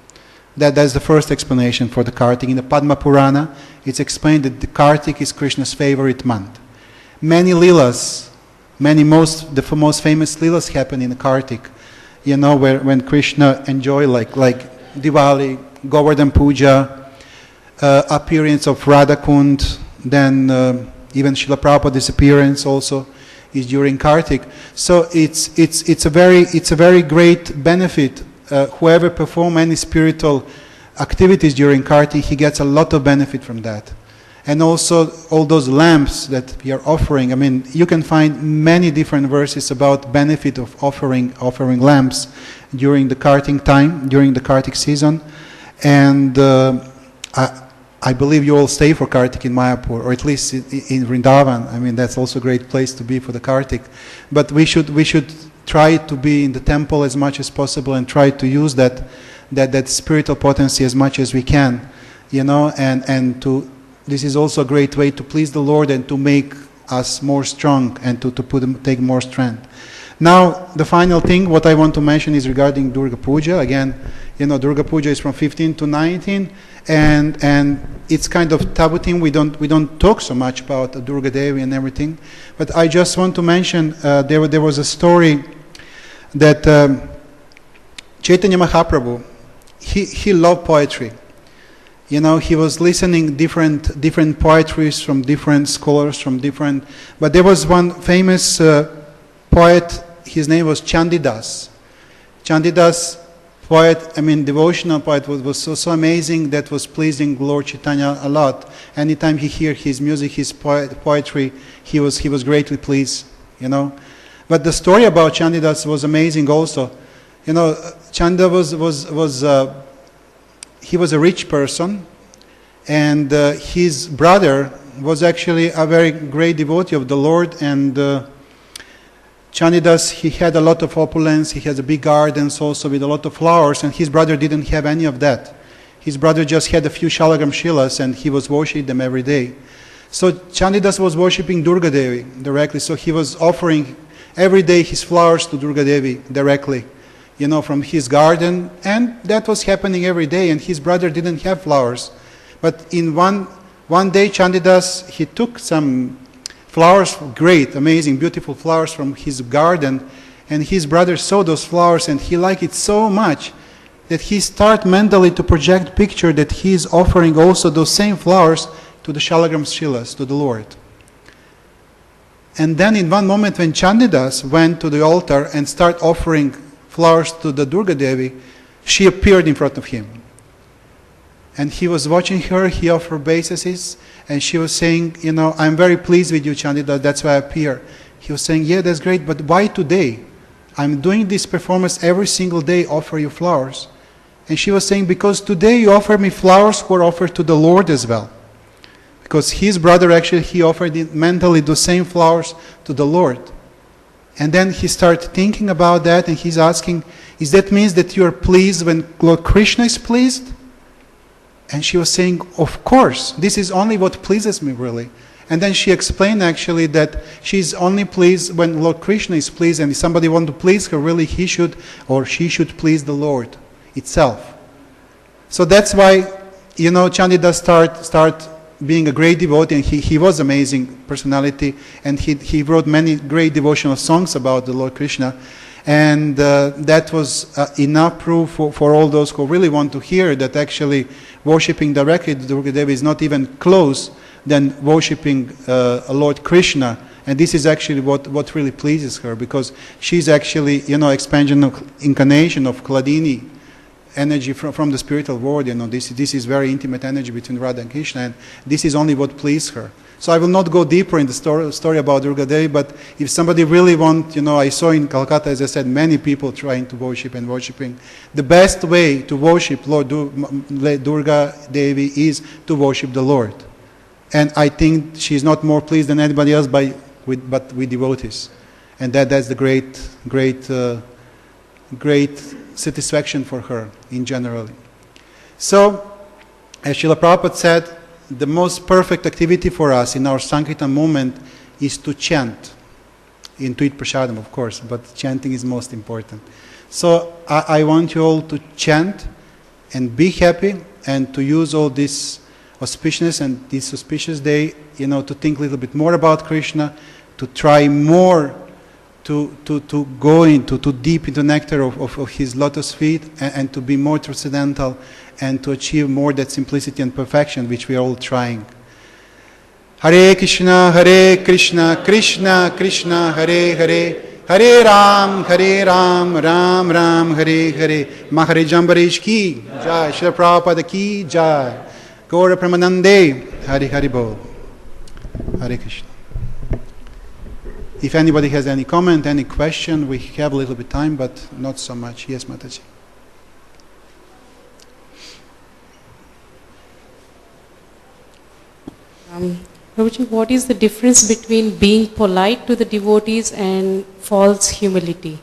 That's the first explanation for the Kartik. In the Padma Purana, it's explained that the Kartik is Krishna's favorite month. Many leelas, the most famous leelas happen in the Kartik. When Krishna enjoy like Diwali, Govardhan Puja, appearance of Radha Kund, then even Srila Prabhupada's appearance also is during Kartik. So it's a very great benefit. Whoever perform any spiritual activities during Kartik, he gets a lot of benefit from that. And also all those lamps that we are offering. I mean, you can find many different verses about benefit of offering lamps during the Kartik time, during the Kartik season. And I believe you all stay for Kartik in Mayapur, or at least in Vrindavan. I mean, that's also a great place to be for the Kartik. But we should try to be in the temple as much as possible and try to use that spiritual potency as much as we can, and this is also a great way to please the Lord and to make us more strong and to take more strength. Now, the final thing, what I want to mention is regarding Durga Puja. Again, Durga Puja is from 15 to 19, and it's kind of taboo thing. We don't talk so much about Durga Devi and everything. But I just want to mention there was a story that Chaitanya Mahaprabhu, he loved poetry. He was listening different poetries from different scholars, but there was one famous poet, his name was Chandidas. Chandidas poet, devotional poet was so amazing, that was pleasing Lord Chaitanya a lot. Anytime he heard his music, his poetry, he was greatly pleased, But the story about Chandidas was amazing also. Chanda he was a rich person, and his brother was actually a very great devotee of the Lord, and Chandidas, he had a lot of opulence, he has a big gardens also with a lot of flowers, and his brother didn't have any of that. His brother just had a few shalagram shilas, and he was worshipping them every day. So Chandidas was worshipping Durga Devi directly, so he was offering every day his flowers to Durga Devi directly, from his garden, and that was happening every day, and his brother didn't have flowers. But in one day, Chandidas, he took some flowers, great, amazing, beautiful flowers from his garden, and his brother saw those flowers, and he liked it so much that he started mentally to project picture that he is offering also those same flowers to the Shalagram Shilas, to the Lord. And then in one moment when Chandidas went to the altar and started offering flowers to the Durga Devi, she appeared in front of him. And he was watching her, he offered obeisances, and she was saying, I'm very pleased with you, Chandidas, that's why I appear. He was saying, yeah, that's great, but why today? I'm doing this performance every single day, offer you flowers. And she was saying, because today you offer me flowers who are offered to the Lord as well. Because his brother actually, he offered mentally the same flowers to the Lord. And then he started thinking about that, and he's asking, is that means that you are pleased when Lord Krishna is pleased? And she was saying, of course, this is only what pleases me really. And then she explained actually that she's only pleased when Lord Krishna is pleased, and if somebody wants to please her, really he should or she should please the Lord itself. So that's why, Chandida start being a great devotee, and he was amazing personality, and he wrote many great devotional songs about the Lord Krishna, and that was enough proof for all those who really want to hear that actually worshipping directly the Durga Devi is not even close than worshipping Lord Krishna. And this is actually what really pleases her, because she's actually, expansion of incarnation of Kladini energy from the spiritual world. This is very intimate energy between Radha and Krishna, and this is only what pleases her. So I will not go deeper in the story about Durga Devi, but if somebody really wants, I saw in Calcutta, as I said, many people trying to worship and worshipping. The best way to worship Lord Durga Devi is to worship the Lord. And I think she's not more pleased than anybody else but with devotees. And that's the great satisfaction for her in general. So, as Srila Prabhupada said, the most perfect activity for us in our Sankirtan movement is to chant. Intuit Prasadam, of course, but chanting is most important. So I want you all to chant and be happy, and to use all this auspiciousness and this auspicious day, to think a little bit more about Krishna, to try more to go into, to deep into nectar of his lotus feet, and to be more transcendental, and to achieve more that simplicity and perfection which we are all trying. Hare Krishna, Krishna Krishna, Hare Hare, Hare Ram, Ram Ram, Hare Hare. Mahare Jambarish ki jai, Srila Prabhupada ki jai, Gaura Pramanande, Hare Hare Bol. Hare Krishna. If anybody has any comment, any question, we have a little bit time, but not so much. Yes, Mataji. Prabhuji, what is the difference between being polite to the devotees and false humility?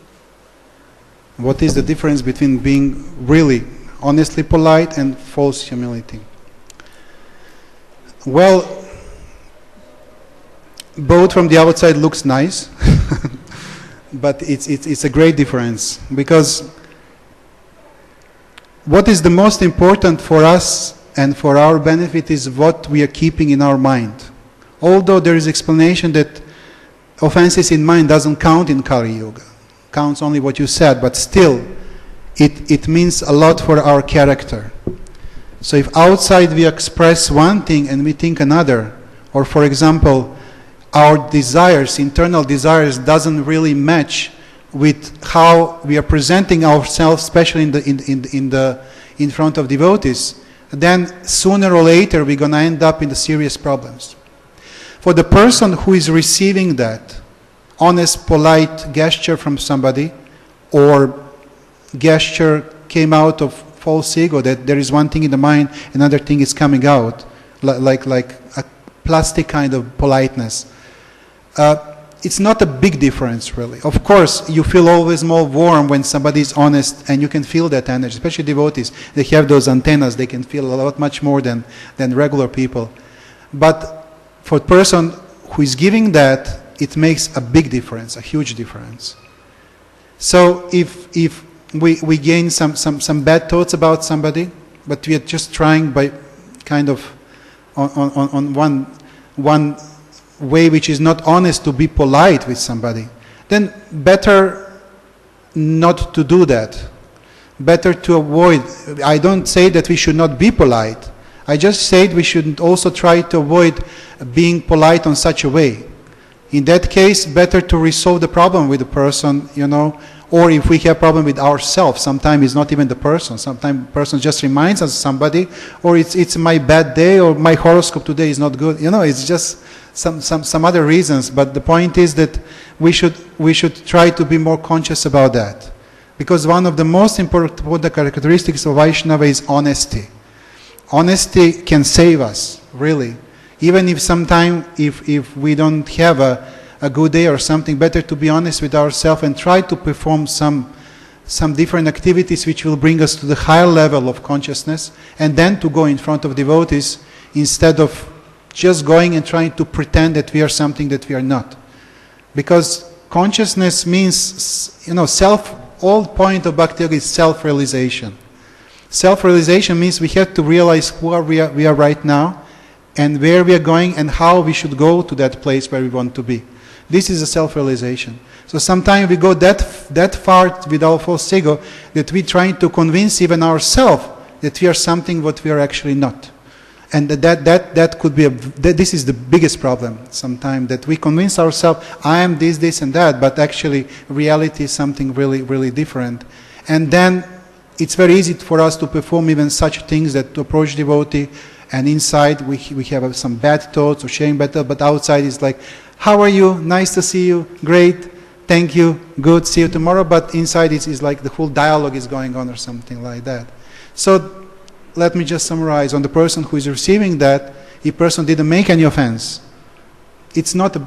What is the difference between being really honestly polite and false humility? Well, both from the outside looks nice, but it's a great difference, because what is the most important for us and for our benefit is what we are keeping in our mind. Although there is explanation that offenses in mind doesn't count in Kali Yuga, counts only what you said, but still it means a lot for our character. So if outside we express one thing and we think another, or for example, our desires, internal desires, doesn't really match with how we are presenting ourselves, especially in front of devotees, then sooner or later we're going to end up in the serious problems. For the person who is receiving that honest, polite gesture from somebody, or gesture came out of false ego, that there is one thing in the mind, another thing is coming out, like a plastic kind of politeness. It's not a big difference, really. Of course, you feel always more warm when somebody is honest, and you can feel that energy, especially devotees. They have those antennas, they can feel a lot much more than regular people. But for a person who is giving that, it makes a big difference, a huge difference. So if we gain some bad thoughts about somebody, but we are just trying by kind of on one way which is not honest to be polite with somebody, then better not to do that. Better to avoid. I don't say that we should not be polite. I just said we should also try to avoid being polite on such a way. In that case, better to resolve the problem with the person, or if we have problem with ourselves, sometimes it's not even the person. Sometimes the person just reminds us of somebody, or it's my bad day, or my horoscope today is not good. It's just some other reasons. But the point is that we should try to be more conscious about that, because one of the most important characteristics of Vaishnava is honesty. Honesty can save us, really. Even if sometimes if we don't have a good day or something, better to be honest with ourselves and try to perform some different activities which will bring us to the higher level of consciousness, and then to go in front of devotees instead of just going and trying to pretend that we are something that we are not. Because consciousness means, all point of Bhakti Yoga is self-realization. Self-realization means we have to realize who we are right now, and where we are going and how we should go to that place where we want to be. This is a self-realization. So sometimes we go that far with our false ego that we're trying to convince even ourselves that we are something what we are actually not. And that could be this is the biggest problem sometimes, that we convince ourselves, I am this, this and that, but actually reality is something really, really different. And then it's very easy for us to perform even such things, that to approach devotee, and inside we have some bad thoughts or sharing bad thoughts, but outside is like, how are you? Nice to see you. Great. Thank you. Good. See you tomorrow. But inside it's like the whole dialogue is going on or something like that. So let me just summarize. On the person who is receiving that, if person didn't make any offense, it's not a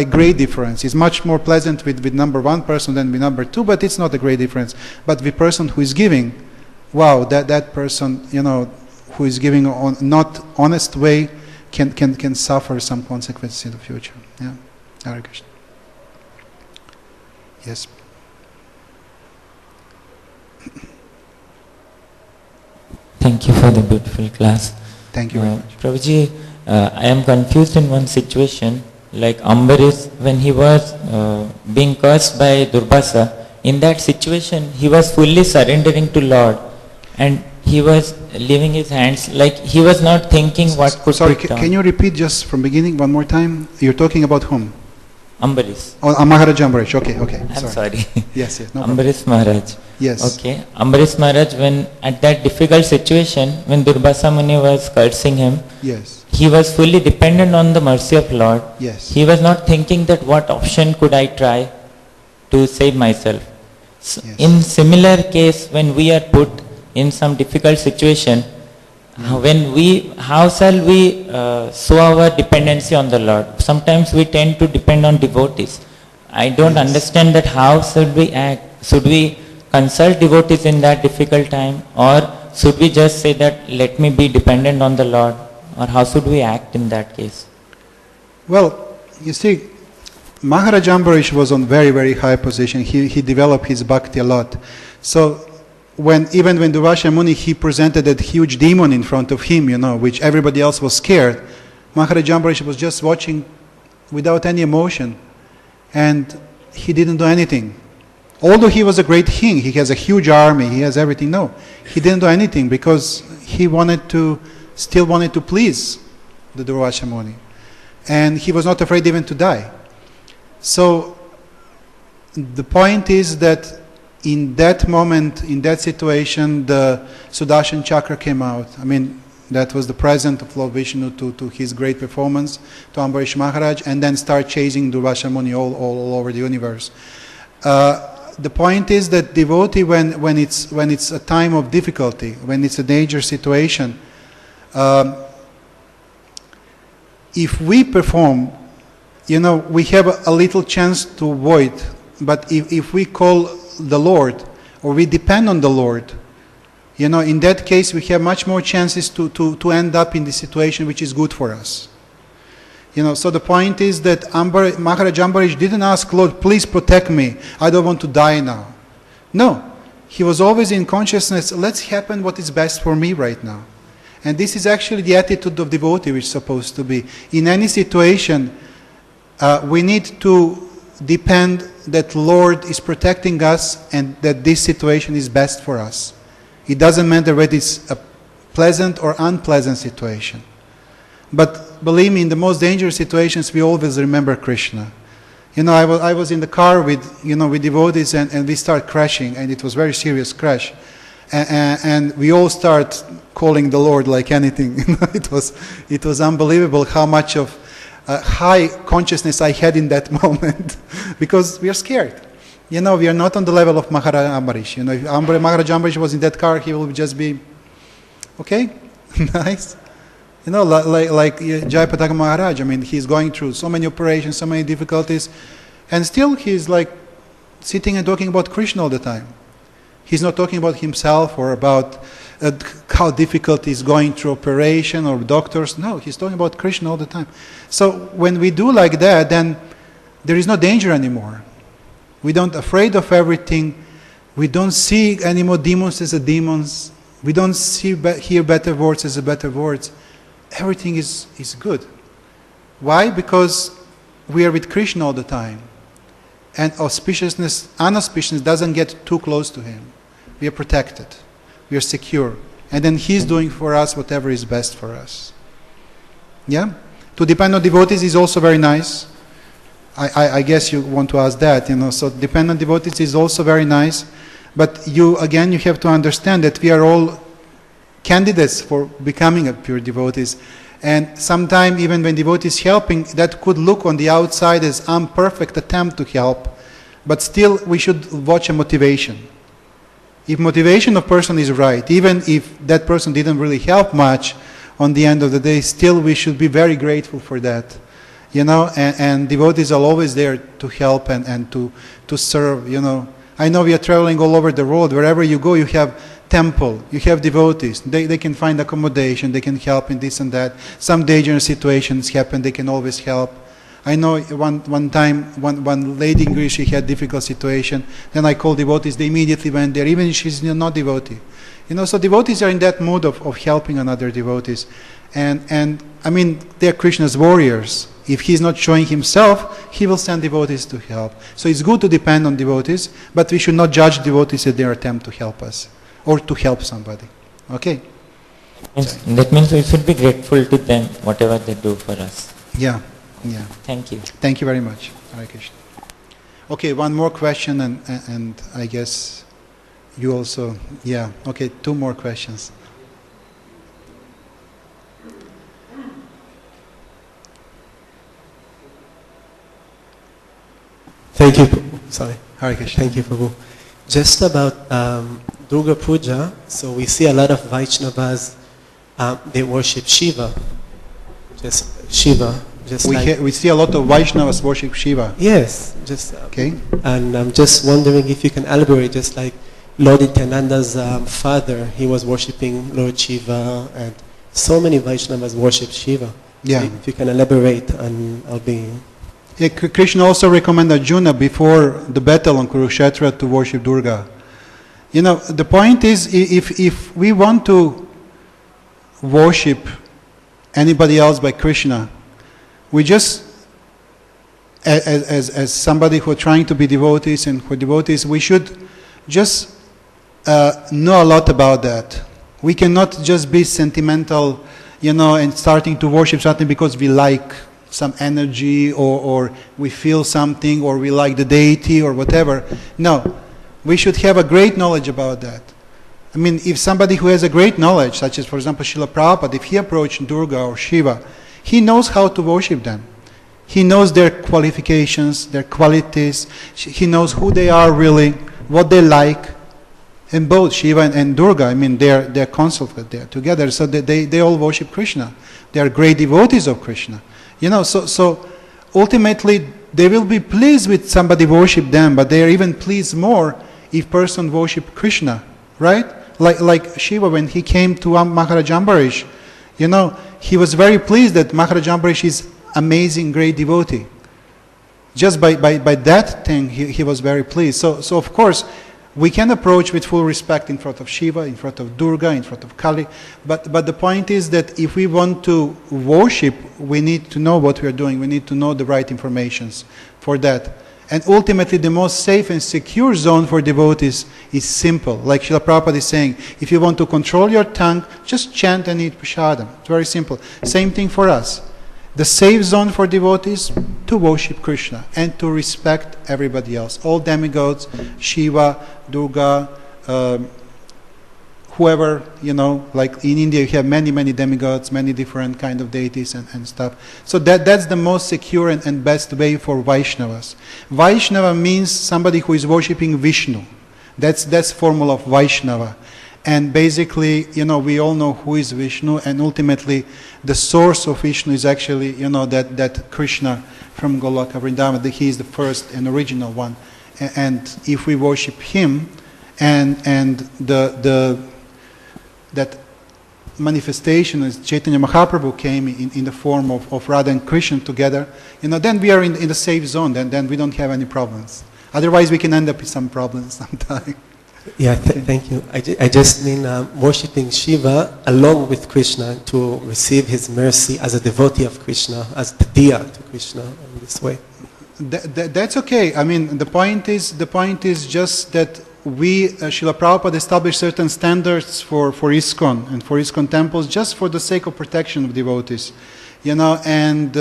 great difference. It's much more pleasant with number one person than with number two, but it's not a great difference. But the person who is giving, wow, that person, who is giving on not honest way, can suffer some consequences in the future. Yeah. Hare Krishna. Yes. Thank you for the beautiful class. Thank you very much. Prabhuji, I am confused in one situation. Like Ambarish, when he was being cursed by Durvasa, in that situation he was fully surrendering to Lord, and he was leaving his hands, like he was not thinking what could Sorry, be done. can you repeat just from beginning one more time? You're talking about whom? Ambarish. Oh, Maharaj Ambarish. Okay. I'm sorry. Yes, no problem. Ambarish Maharaj. Yes. Okay. Ambarish Maharaj, when at that difficult situation, when Durvasa Muni was cursing him, Yes. he was fully dependent on the mercy of Lord. Yes. He was not thinking that what option could I try to save myself. So Yes. in similar case, when we are put in some difficult situation, how shall we show our dependency on the Lord? Sometimes we tend to depend on devotees. I don't understand that how should we act? Should we consult devotees in that difficult time, or should we just say that let me be dependent on the Lord, or how should we act in that case? Well, you see, Maharaj Ambarish was on very, very high position. He developed his bhakti a lot. So even when Durvasa Muni, he presented that huge demon in front of him, which everybody else was scared, Maharaj Ambarish was just watching without any emotion, and he didn't do anything. Although he was a great king, he has a huge army, he has everything. No, he didn't do anything because he still wanted to please the Durvasa Muni, and he was not afraid even to die. So the point is that in that moment, in that situation, the Sudarshan Chakra came out. I mean, that was the present of Lord Vishnu to his great performance, to Ambarish Maharaj, and then start chasing Durvasa Muni all over the universe. The point is that devotee, when it's a time of difficulty, when it's a dangerous situation, if we perform, we have a little chance to avoid. But if we call the Lord, or we depend on the Lord, in that case we have much more chances to end up in the situation which is good for us. So the point is that Maharaj Ambarish didn't ask Lord, please protect me, I don't want to die now. No, he was always in consciousness, let's happen what is best for me right now. And this is actually the attitude of devotee which is supposed to be. In any situation, we need to depend that Lord is protecting us and that this situation is best for us. It doesn't matter whether it's a pleasant or unpleasant situation. But believe me, in the most dangerous situations, we always remember Krishna. I was in the car with devotees, and we start crashing, and it was a very serious crash. And we all start calling the Lord like anything. It was unbelievable how much of high consciousness I had in that moment, because we are scared. We are not on the level of Maharaj Ambarish. If Maharaj Ambarish was in that car, he will just be, okay, nice. Like Jayapataka Maharaj, he's going through so many operations, so many difficulties, and still he's like sitting and talking about Krishna all the time. He's not talking about himself or about how difficult he's going through operation or doctors. No, he's talking about Krishna all the time. So when we do like that, then there is no danger anymore. We don't afraid of everything. We don't see any more demons as demons. We don't hear better words as better words. everything is good. Why? Because we are with Krishna all the time. And unauspiciousness doesn't get too close to him. We are protected. We are secure. And then he's doing for us whatever is best for us. Yeah? To depend on devotees is also very nice. I guess you want to ask that, So depend on devotees is also very nice. But you have to understand that we are all candidates for becoming a pure devotees. And sometimes even when devotee is helping, that could look on the outside as imperfect attempt to help. But still, we should watch a motivation. If motivation of person is right, even if that person didn't really help much, on the end of the day, still we should be very grateful for that. And devotees are always there to help and to serve, I know we are traveling all over the world. Wherever you go, you have temple, you have devotees. They can find accommodation, they can help in this and that. Some dangerous situations happen, they can always help. I know one time, one lady in Greece, she had difficult situation. Then I called devotees, they immediately went there, even if she's not devotee. So devotees are in that mood of helping another devotees. And I mean, they're Krishna's warriors. If he's not showing himself, he will send devotees to help. So it's good to depend on devotees, but we should not judge devotees at their attempt to help us or to help somebody. Okay? Yes, that means we should be grateful to them, whatever they do for us. Yeah. Thank you. Thank you very much. Hare Krishna. Okay, one more question, and I guess you also, okay, two more questions. Thank you. Sorry. Hare Krishna. Thank you, Prabhu. Just about Durga Puja, so we see a lot of Vaishnavas, they worship Shiva. Just Shiva. We see a lot of Vaishnavas worship Shiva. Yes. Okay. And I'm just wondering if you can elaborate, just like Lord Nityananda's father, he was worshipping Lord Shiva, and so many Vaishnavas worship Shiva. Yeah. So if you can elaborate, and I'll be... Yeah, Krishna also recommended Arjuna before the battle on Kurukshetra to worship Durga. The point is, if we want to worship anybody else but Krishna, we just, as somebody who are trying to be devotees and for devotees, we should just know a lot about that. We cannot just be sentimental, and starting to worship something because we like some energy or we feel something or we like the deity or whatever. No, we should have a great knowledge about that. I mean, if somebody who has a great knowledge, such as for example Srila Prabhupada, if he approached Durga or Shiva, he knows how to worship them. He knows their qualifications, their qualities. He knows who they are really, what they like. And both Shiva and Durga, I mean, they're consulted there together, so they all worship Krishna. They are great devotees of Krishna. So ultimately they will be pleased with somebody worship them, but they are even pleased more if person worship Krishna, right? Like Shiva, when he came to Maharaj Ambarish, he was very pleased that Maharaj Ambarish is amazing, great devotee. Just by that thing, he was very pleased. So of course, we can approach with full respect in front of Shiva, in front of Durga, in front of Kali. But the point is that if we want to worship, we need to know what we are doing. We need to know the right informations for that. And ultimately, the most safe and secure zone for devotees is simple. Like Srila Prabhupada is saying, if you want to control your tongue, just chant and eat prasadam. It's very simple. Same thing for us. The safe zone for devotees, to worship Krishna and to respect everybody else. All demigods, Shiva, Durga, whoever, like in India you have many demigods, many different kind of deities and stuff. So that's the most secure and best way for Vaishnavas. Vaishnava means somebody who is worshipping Vishnu. That's formula of Vaishnava. And basically, we all know who is Vishnu, and ultimately the source of Vishnu is actually, that Krishna from Goloka Vrindavan, that he is the first and original one. And if we worship him, and that manifestation as Chaitanya Mahaprabhu came in the form of Radha and Krishna together, then we are in the safe zone, then we don't have any problems. Otherwise we can end up with some problems sometime. Yeah, thank you. I just mean worshipping Shiva along with Krishna to receive his mercy as a devotee of Krishna, as the Diya to Krishna in this way. That's okay. I mean, the point is just that we, Srila Prabhupada established certain standards for ISKCON and for ISKCON temples just for the sake of protection of devotees. And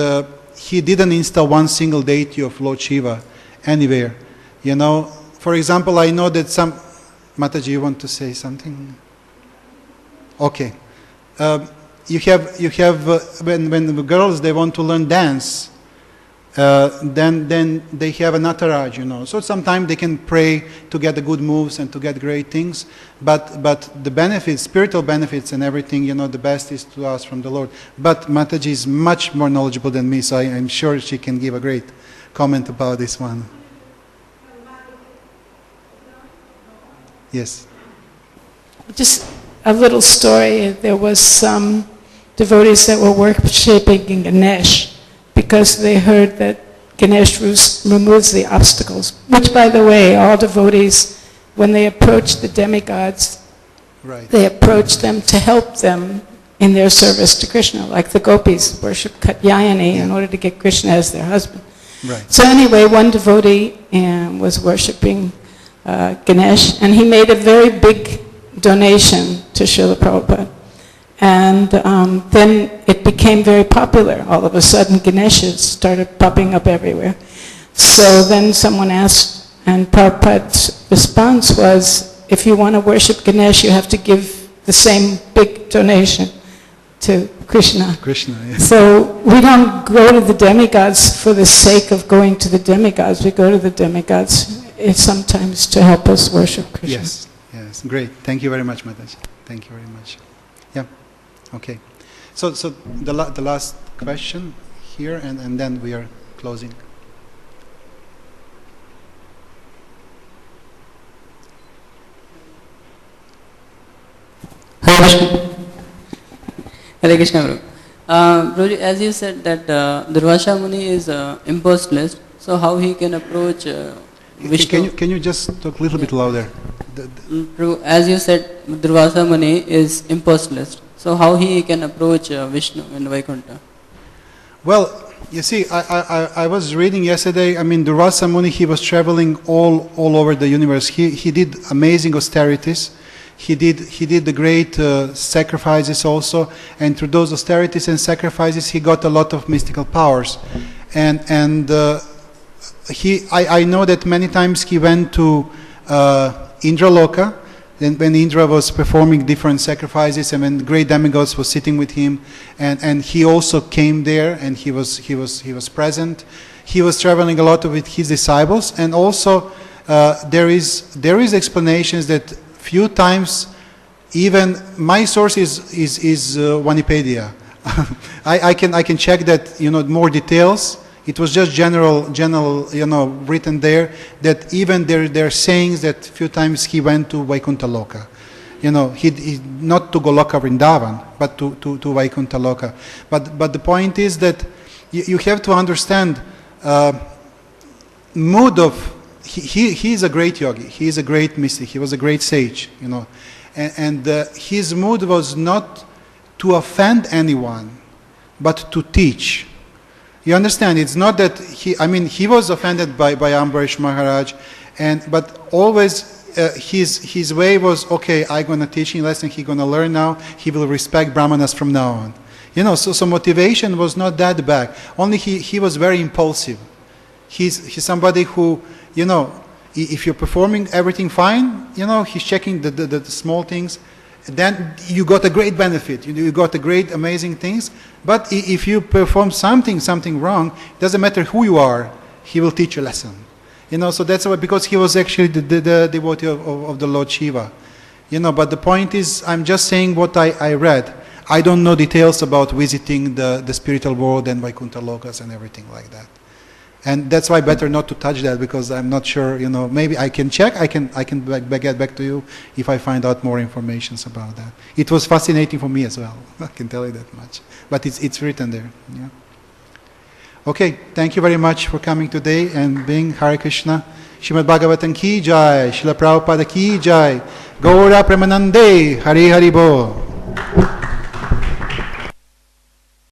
he didn't install one single deity of Lord Shiva anywhere. For example, I know that some... Mataji, you want to say something? Okay. You have when the girls, they want to learn dance, then they have an entourage, So sometimes they can pray to get the good moves and to get great things, but the benefits, spiritual benefits and everything, the best is to ask from the Lord. But Mataji is much more knowledgeable than me, so I'm sure she can give a great comment about this one. Yes. Just a little story. There was some devotees that were worshipping Ganesh because they heard that Ganesh removes the obstacles. Which, by the way, all devotees, when they approach the demigods, right, they approach them to help them in their service to Krishna. Like the gopis worship Katyayani in order to get Krishna as their husband. Right. So anyway, one devotee was worshipping Ganesh, and he made a very big donation to Srila Prabhupada. And then it became very popular. All of a sudden, Ganeshas started popping up everywhere. So then someone asked, and Prabhupada's response was, if you want to worship Ganesh, you have to give the same big donation to Krishna. Krishna, yes. So we don't go to the demigods for the sake of going to the demigods. We go to the demigods sometimes to help us worship Krishna. Yes, great. Thank you very much, Mataji. Thank you very much. Yeah, okay. So the last question here, and then we are closing. Hare Krishna. Hare Krishna, Prabhu. Prabhuji, as you said that Durvasa Muni is imposed list, so how he can approach Vishnu? Can you just talk a little bit louder? As you said, Durvasa Muni is imposed list. So how he can approach Vishnu in Vaikuntha? Well, you see, I was reading yesterday. I mean, Durvasa Muni, he was traveling all over the universe. He did amazing austerities. He did the great sacrifices also, and through those austerities and sacrifices, he got a lot of mystical powers. And I know that many times he went to Indraloka, when Indra was performing different sacrifices, and when great demigods was sitting with him, and he also came there, and he was present. He was traveling a lot with his disciples, and also there is explanations that few times, even my source is Wikipedia. I can check that, more details. It was just general, written there, that even there are sayings that few times he went to Vaikuntha Loka. He not to Goloka Vrindavan, but to Vaikuntha Loka. But the point is that you have to understand mood of, he is a great yogi, he is a great mystic, he was a great sage, and his mood was not to offend anyone, but to teach. You understand? It's not that he was offended by Ambarish Maharaj, but always his way was, okay, I'm going to teach him a lesson, he's going to learn now, he will respect Brahmanas from now on. So motivation was not that bad. Only he was very impulsive. He's somebody who, if you're performing everything fine, he's checking the small things, then you got a great benefit. You got a great, amazing things. But if you perform something wrong, it doesn't matter who you are, he will teach you a lesson. So that's why, because he was actually the devotee of the Lord Shiva. But the point is, I'm just saying what I read. I don't know details about visiting the spiritual world and Vaikuntha Lokas and everything like that. And that's why better not to touch that, because I'm not sure, maybe I can check, I can get back to you if I find out more information about that. It was fascinating for me as well, I can tell you that much. But it's written there. Yeah. Okay, thank you very much for coming today and being Hare Krishna. Srimad Bhagavatam ki jai, Srila Prabhupada ki jai, Gaura Premanande, Hari Hari Bo.